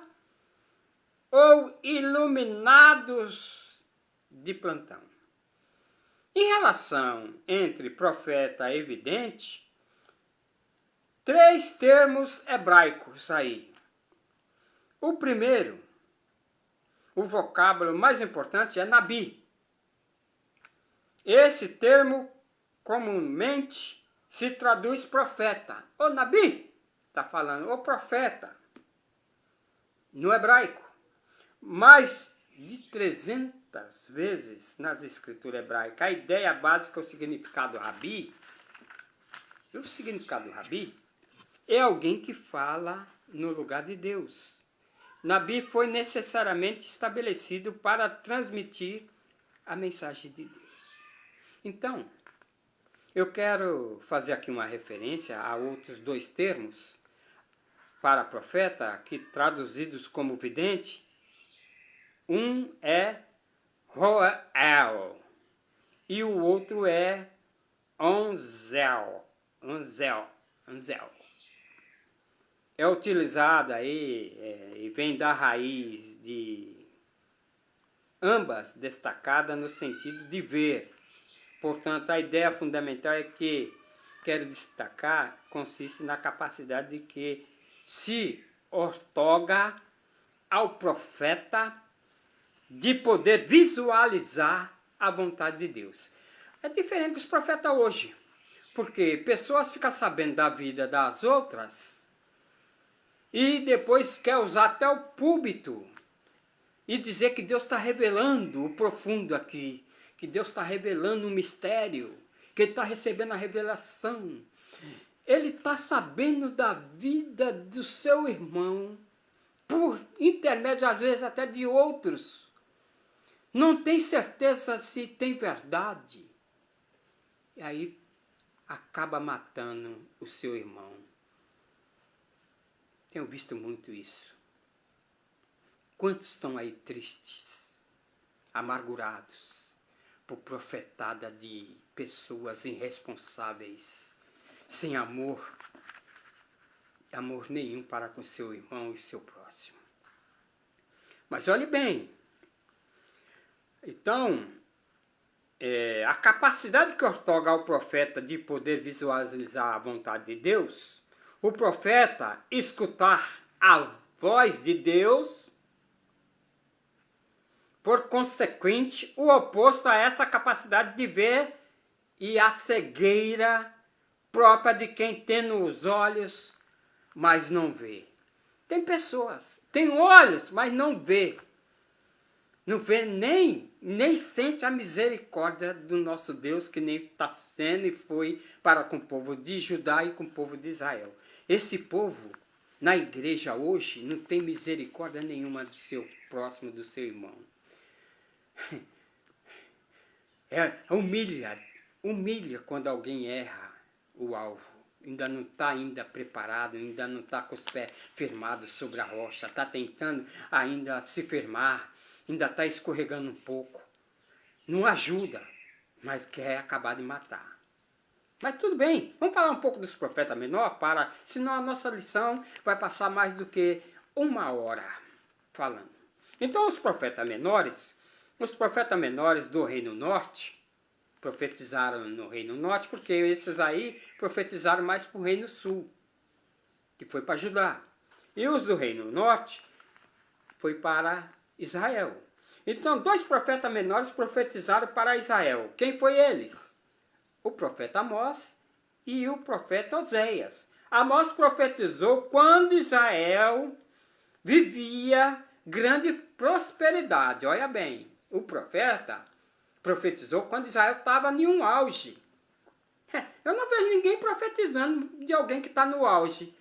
ou iluminados de plantão. Em relação entre profeta e vidente, 3 termos hebraicos aí. O primeiro, o vocábulo mais importante é Nabi. Esse termo comumente se traduz profeta. O Nabi está falando, o profeta, no hebraico. Mais de 300 vezes nas escrituras hebraicas, a ideia básica, o significado rabi, é alguém que fala no lugar de Deus. Nabi foi necessariamente estabelecido para transmitir a mensagem de Deus. Então, eu quero fazer aqui uma referência a outros 2 termos para profeta, que traduzidos como vidente. Um é Roel e o outro é Onzel. É utilizada aí e vem da raiz de ambas destacada no sentido de ver. Portanto, a ideia fundamental é que quero destacar consiste na capacidade de que se ortoga ao profeta de poder visualizar a vontade de Deus. É diferente dos profetas hoje. Porque pessoas ficam sabendo da vida das outras e depois quer usar até o púlpito e dizer que Deus está revelando o profundo aqui, que Deus está revelando um mistério, que ele está recebendo a revelação. Ele está sabendo da vida do seu irmão, por intermédio, às vezes, até de outros. Não tem certeza se tem verdade. E aí acaba matando o seu irmão. Tenho visto muito isso. Quantos estão aí tristes, amargurados, por profetada de pessoas irresponsáveis, sem amor nenhum para com seu irmão e seu próximo. Mas olhe bem, então, a capacidade que outorga ao profeta de poder visualizar a vontade de Deus, o profeta escutar a voz de Deus, por consequente, o oposto a essa capacidade de ver e a cegueira própria de quem tem os olhos, mas não vê. Tem pessoas, tem olhos, mas não vê. Não vê nem sente a misericórdia do nosso Deus, que nem está sendo e foi para com o povo de Judá e com o povo de Israel. Esse povo, na igreja hoje, não tem misericórdia nenhuma do seu próximo, do seu irmão. Humilha quando alguém erra o alvo. Ainda não está preparado, ainda não está com os pés firmados sobre a rocha, está tentando ainda se firmar, ainda está escorregando um pouco. Não ajuda, mas quer acabar de matar. Mas tudo bem, vamos falar um pouco dos profetas menores, senão a nossa lição vai passar mais do que 1 hora falando. Então os profetas menores do Reino Norte, profetizaram no Reino Norte, porque esses aí profetizaram mais para o Reino Sul, que foi para Judá. E os do Reino Norte foi para Israel. Então, 2 profetas menores profetizaram para Israel. Quem foi eles? O profeta Amós e o profeta Oséias. Amós profetizou quando Israel vivia grande prosperidade. Olha bem, o profeta profetizou quando Israel estava em um auge. Eu não vejo ninguém profetizando de alguém que está no auge.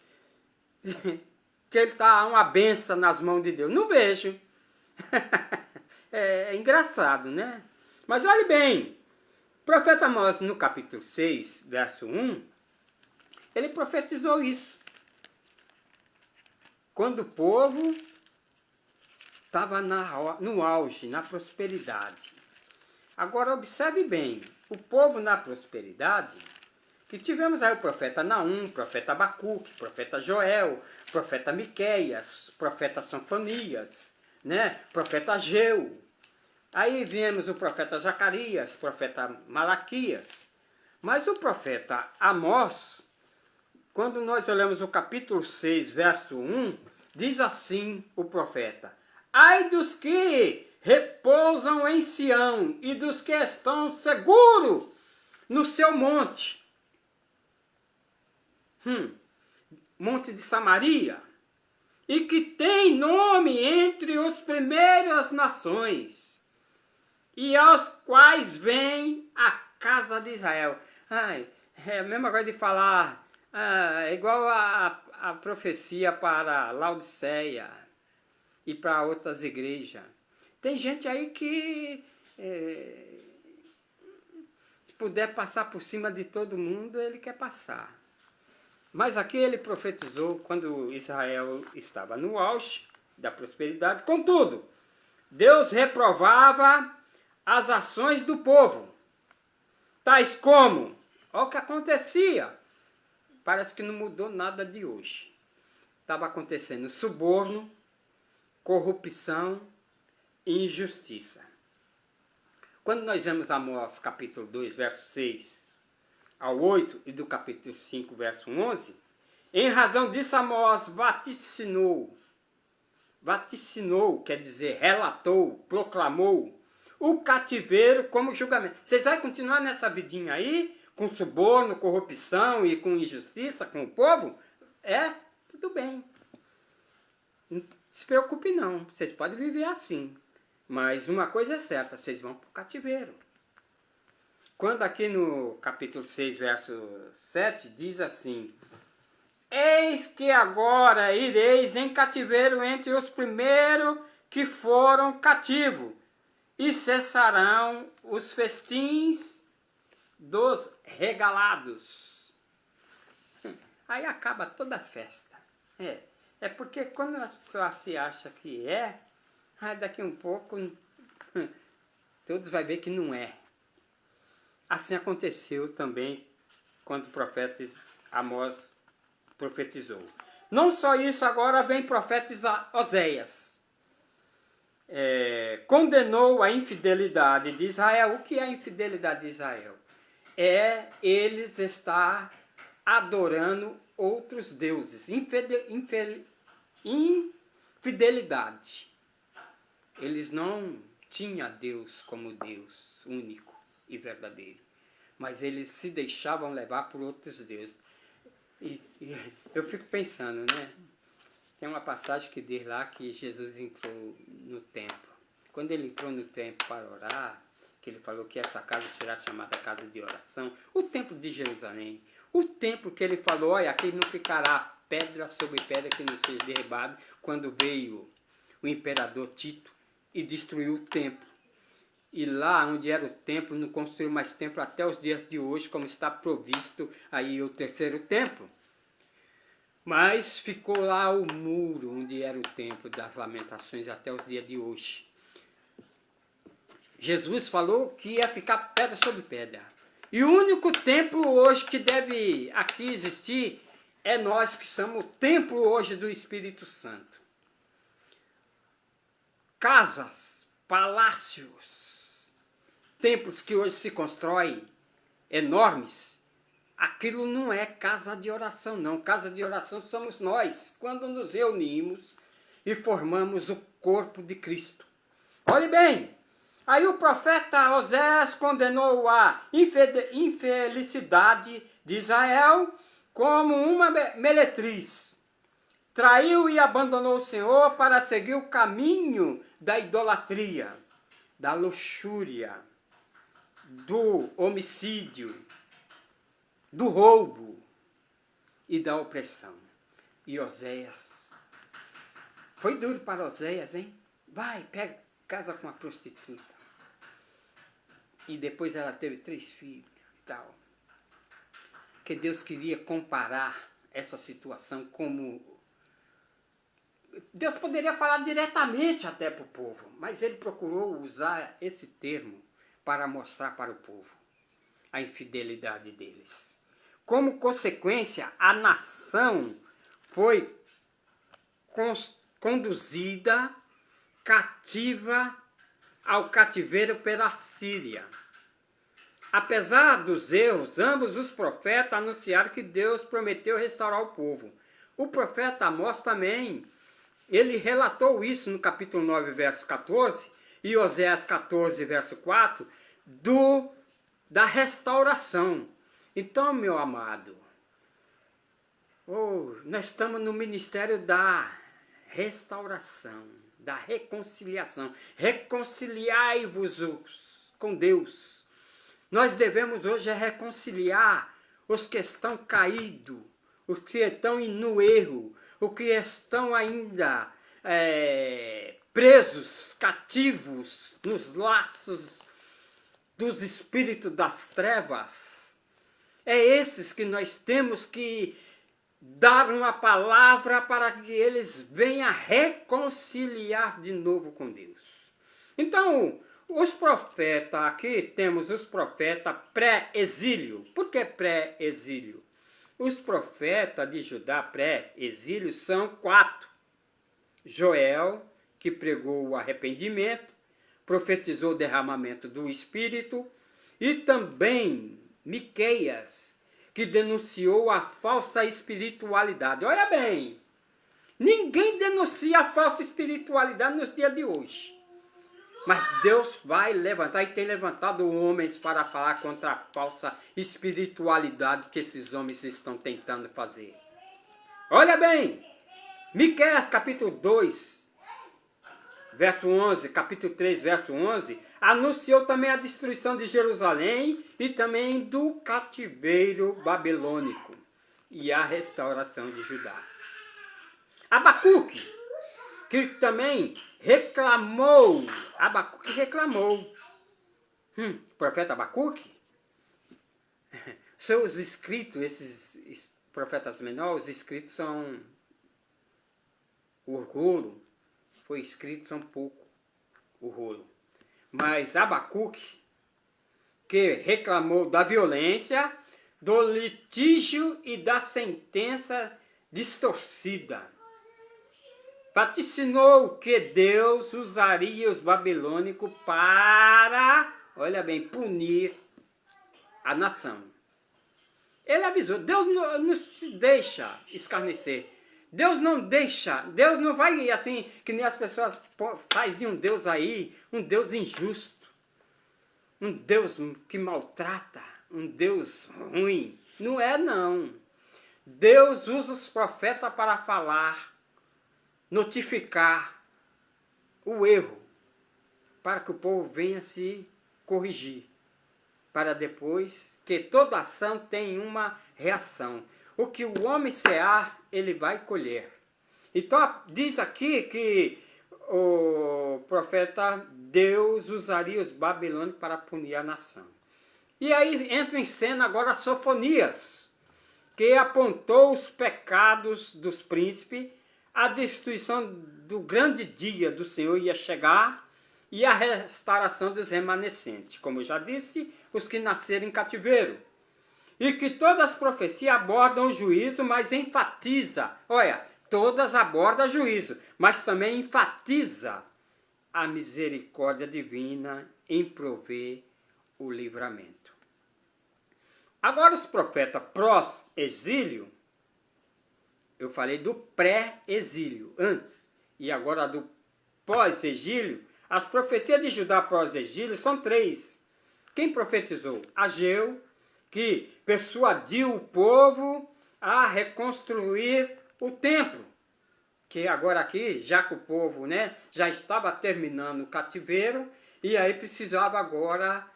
Que ele está uma benção nas mãos de Deus. Não vejo. É engraçado, né? Mas olhe bem. O profeta Amós, no capítulo 6, verso 1, ele profetizou isso. Quando o povo estava no auge, na prosperidade. Agora observe bem, o povo na prosperidade, que tivemos aí o profeta Naum, o profeta Abacuque, o profeta Joel, o profeta Miqueias, o profeta Sofonias, né? O profeta Ageu. Aí vemos o profeta Zacarias, o profeta Malaquias. Mas o profeta Amós, quando nós olhamos o capítulo 6, verso 1, diz assim o profeta: ai dos que repousam em Sião e dos que estão seguros no seu monte. Monte de Samaria, e que tem nome entre os primeiras nações, e aos quais vem a casa de Israel. É a mesma coisa de falar, é igual a profecia para Laodiceia e para outras igrejas. Tem gente aí que, se puder passar por cima de todo mundo, ele quer passar. Mas aqui ele profetizou quando Israel estava no auge da prosperidade. Contudo, Deus reprovava as ações do povo, tais como, olha o que acontecia. Parece que não mudou nada de hoje. Estava acontecendo suborno, corrupção e injustiça. Quando nós vemos Amós capítulo 2, verso 6 ao 8 e do capítulo 5, verso 11, em razão disso Amós vaticinou, quer dizer, relatou, proclamou o cativeiro como julgamento. Vocês vão continuar nessa vidinha aí, com suborno, corrupção e com injustiça com o povo, tudo bem. Não se preocupe não, vocês podem viver assim. Mas uma coisa é certa, vocês vão para o cativeiro. Quando aqui no capítulo 6, verso 7, diz assim: eis que agora ireis em cativeiro entre os primeiros que foram cativos, e cessarão os festins dos regalados. Aí acaba toda a festa. É porque quando as pessoas se acham que daqui um pouco todos vão ver que não é. Assim aconteceu também quando o profeta Amós profetizou. Não só isso, agora vem o profeta Oséias. Condenou a infidelidade de Israel. O que é a infidelidade de Israel? Eles estar adorando outros deuses. Infidelidade. Eles não tinham Deus como Deus único e verdadeiro, mas eles se deixavam levar por outros deuses. E eu fico pensando, né? Tem uma passagem que diz lá que Jesus entrou no templo. Quando ele entrou no templo para orar, que ele falou que essa casa será chamada casa de oração, o templo de Jerusalém, o templo que ele falou, olha, aqui não ficará pedra sobre pedra que não seja derribado, quando veio o imperador Tito e destruiu o templo. E lá onde era o templo, não construiu mais templo até os dias de hoje, como está provisto aí o terceiro templo. Mas ficou lá o muro onde era o templo das lamentações até os dias de hoje. Jesus falou que ia ficar pedra sobre pedra. E o único templo hoje que deve aqui existir é nós que somos o templo hoje do Espírito Santo. Casas, palácios, templos que hoje se constroem enormes, aquilo não é casa de oração não. Casa de oração somos nós, quando nos reunimos e formamos o corpo de Cristo. Olhe bem, aí o profeta Oséias condenou a infelicidade de Israel como uma meretriz. Traiu e abandonou o Senhor para seguir o caminho da idolatria, da luxúria, do homicídio, do roubo e da opressão. E Oséias, foi duro para Oséias, hein? Casa com uma prostituta. E depois ela teve 3 filhos e tal. Que Deus queria comparar essa situação como... Deus poderia falar diretamente até para o povo, mas ele procurou usar esse termo para mostrar para o povo a infidelidade deles. Como consequência, a nação foi conduzida cativa ao cativeiro pela Síria. Apesar dos erros, ambos os profetas anunciaram que Deus prometeu restaurar o povo. O profeta Amós também, ele relatou isso no capítulo 9, verso 14, e Oséias 14, verso 4, da restauração. Então, meu amado, nós estamos no ministério da restauração, da reconciliação. Reconciliai-vos com Deus. Nós devemos hoje reconciliar os que estão caídos, os que estão no erro, os que estão ainda presos, cativos, nos laços dos espíritos das trevas. É esses que nós temos que dar uma palavra para que eles venham reconciliar de novo com Deus. Então, os profetas, aqui temos os profetas pré-exílio. Por que pré-exílio? Os profetas de Judá pré-exílio são 4. Joel, que pregou o arrependimento, profetizou o derramamento do Espírito, e também Miqueias, que denunciou a falsa espiritualidade. Olha bem, ninguém denuncia a falsa espiritualidade nos dias de hoje. Mas Deus vai levantar e tem levantado homens para falar contra a falsa espiritualidade que esses homens estão tentando fazer. Olha bem, Miqueias capítulo 2, verso 11, capítulo 3, verso 11, anunciou também a destruição de Jerusalém e também do cativeiro babilônico e a restauração de Judá. Abacuque, que também reclamou, profeta Abacuque, seus escritos, esses profetas menores, os escritos são o rolo, foi escrito são pouco o rolo. Mas Abacuque, que reclamou da violência, do litígio e da sentença distorcida, vaticinou que Deus usaria os babilônicos para, olha bem, punir a nação. Ele avisou, Deus não se deixa escarnecer. Deus não deixa, Deus não vai assim, que nem as pessoas fazem um Deus aí, um Deus injusto, um Deus que maltrata, um Deus ruim. Não é não. Deus usa os profetas para falar, notificar o erro, para que o povo venha se corrigir, para depois que toda ação tem uma reação. O que o homem semear, ele vai colher. Então diz aqui que o profeta Deus usaria os babilônicos para punir a nação. E aí entra em cena agora Sofonias, que apontou os pecados dos príncipes, a destruição do grande dia do Senhor ia chegar e a restauração dos remanescentes. Como eu já disse, os que nasceram em cativeiro. E que todas as profecias abordam o juízo, mas enfatiza. Olha, todas abordam o juízo, mas também enfatiza a misericórdia divina em prover o livramento. Agora os profetas pró-exílio, eu falei do pré-exílio antes, e agora do pós-exílio, as profecias de Judá pós-exílio são 3. Quem profetizou? Ageu, que persuadiu o povo a reconstruir o templo. Que agora aqui, já que o povo já estava terminando o cativeiro, e aí precisava agora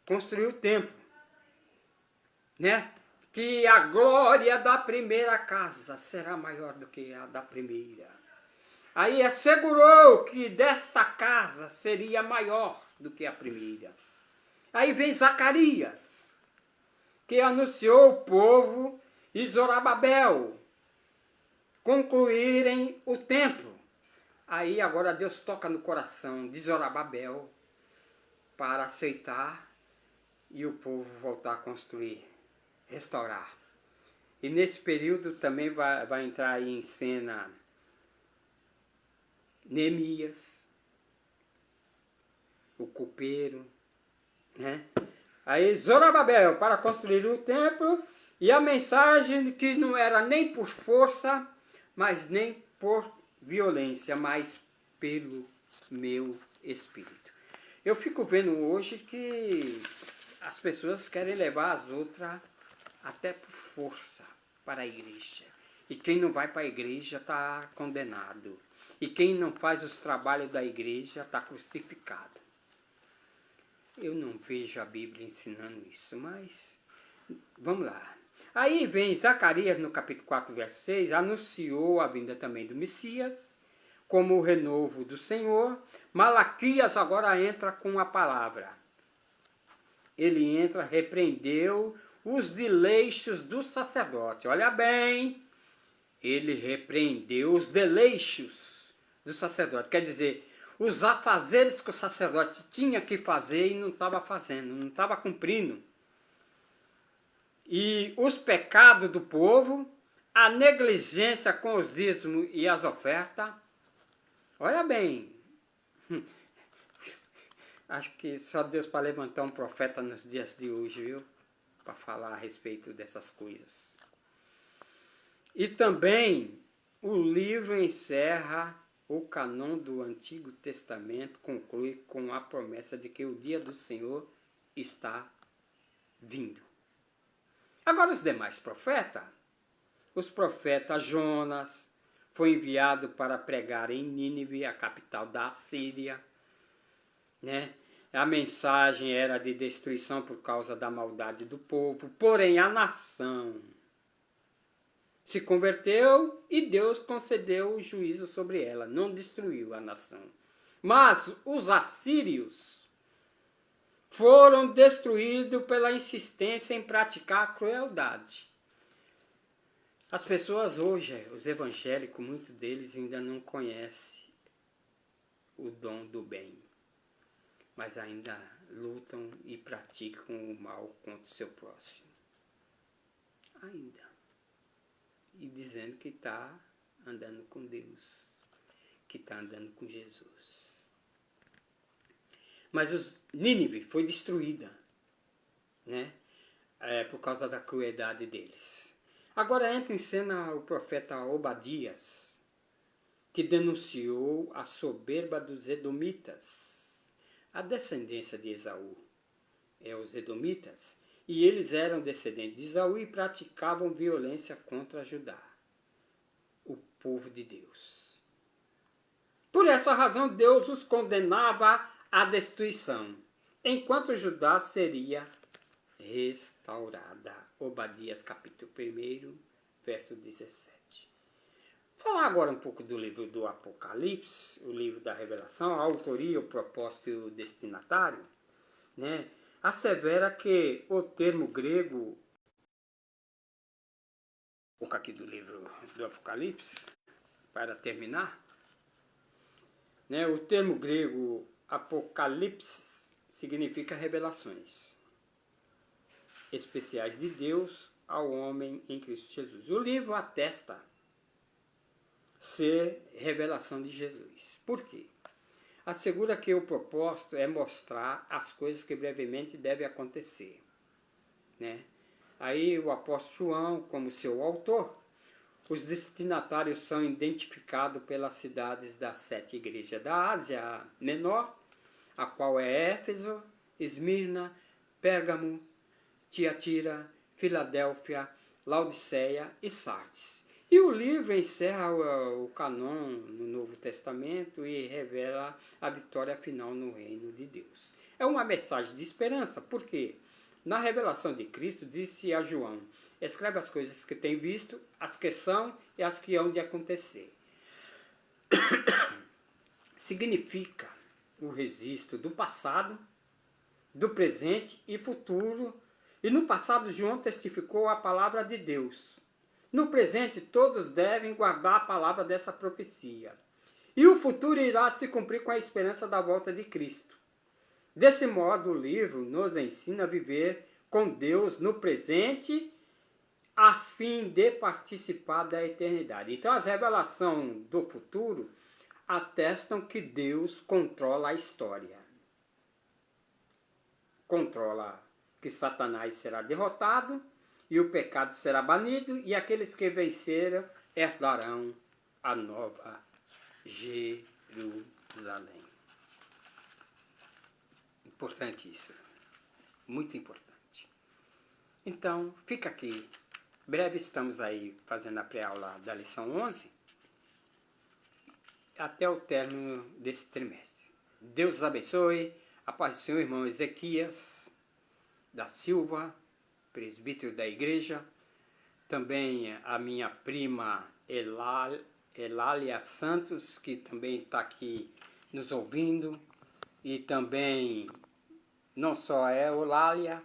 construir o templo. Que a glória da primeira casa será maior do que a da primeira. Aí assegurou que desta casa seria maior do que a primeira. Aí vem Zacarias, que anunciou o povo e Zorobabel concluírem o templo. Aí agora Deus toca no coração de Zorobabel para aceitar e o povo voltar a construir, restaurar. E nesse período também vai entrar aí em cena Neemias, o copeiro, Aí Zorobabel para construir o templo, e a mensagem que não era nem por força, mas nem por violência, mas pelo meu espírito. Eu fico vendo hoje que as pessoas querem levar as outras até por força para a igreja. E quem não vai para a igreja está condenado. E quem não faz os trabalhos da igreja está crucificado. Eu não vejo a Bíblia ensinando isso, mas vamos lá. Aí vem Zacarias no capítulo 4, verso 6, anunciou a vinda também do Messias, como o renovo do Senhor. Malaquias agora entra com a palavra. Ele entra, repreendeu os deleitos do sacerdote. Olha bem, ele repreendeu os deleitos do sacerdote. Quer dizer, os afazeres que o sacerdote tinha que fazer e não estava fazendo, não estava cumprindo. E os pecados do povo, a negligência com os dízimos e as ofertas. Olha bem, acho que só Deus para levantar um profeta nos dias de hoje, viu? Para falar a respeito dessas coisas. E também o livro encerra o cânon do Antigo Testamento conclui com a promessa de que o dia do Senhor está vindo. Agora os demais profetas, os profetas Jonas, foi enviado para pregar em Nínive, a capital da Assíria, né? A mensagem era de destruição por causa da maldade do povo, porém a nação se converteu e Deus concedeu o juízo sobre ela, não destruiu a nação. Mas os assírios foram destruídos pela insistência em praticar a crueldade. As pessoas hoje, os evangélicos, muitos deles ainda não conhecem o dom do bem, mas ainda lutam e praticam o mal contra o seu próximo. Ainda. E dizendo que está andando com Deus, que está andando com Jesus. Mas Nínive foi destruída, né? Por causa da crueldade deles. Agora entra em cena o profeta Obadias, que denunciou a soberba dos edomitas, a descendência de Esaú. Os edomitas, e eles eram descendentes de Esaú e praticavam violência contra Judá, o povo de Deus. Por essa razão, Deus os condenava à destruição, enquanto Judá seria restaurada. Obadias capítulo 1, verso 17. Falar agora um pouco do livro do Apocalipse, o livro da Revelação, a autoria, o propósito e o destinatário, né? Assevera que o termo grego, aqui do livro do Apocalipse, para terminar, né? O termo grego Apocalipse significa revelações especiais de Deus ao homem em Cristo Jesus. O livro atesta ser revelação de Jesus. Por quê? Assegura que o propósito é mostrar as coisas que brevemente devem acontecer, né? Aí o apóstolo João, como seu autor, os destinatários são identificados pelas cidades das 7 igrejas da Ásia Menor, a qual é Éfeso, Esmirna, Pérgamo, Tiatira, Filadélfia, Laodiceia e Sardes. E o livro encerra o cânon no Novo Testamento e revela a vitória final no reino de Deus. É uma mensagem de esperança, porque na revelação de Cristo disse a João: escreve as coisas que tem visto, as que são e as que hão de acontecer. Significa o registro do passado, do presente e futuro. E no passado João testificou a palavra de Deus. No presente todos devem guardar a palavra dessa profecia. E o futuro irá se cumprir com a esperança da volta de Cristo. Desse modo o livro nos ensina a viver com Deus no presente, a fim de participar da eternidade. Então as revelações do futuro atestam que Deus controla a história. Controla que Satanás será derrotado e o pecado será banido, e aqueles que venceram herdarão a nova Jerusalém. Importante isso. Muito importante. Então, fica aqui. Breve estamos aí fazendo a pré-aula da lição 11, até o término desse trimestre. Deus os abençoe. A paz do Senhor, irmão Ezequias da Silva, presbítero da igreja. Também a minha prima Elália Santos, que também está aqui nos ouvindo. E também, não só a Elália,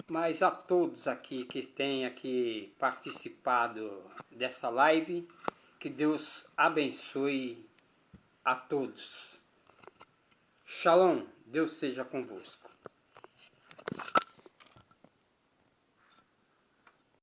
mas a todos aqui que têm aqui participado dessa live. Que Deus abençoe a todos. Shalom, Deus seja convosco.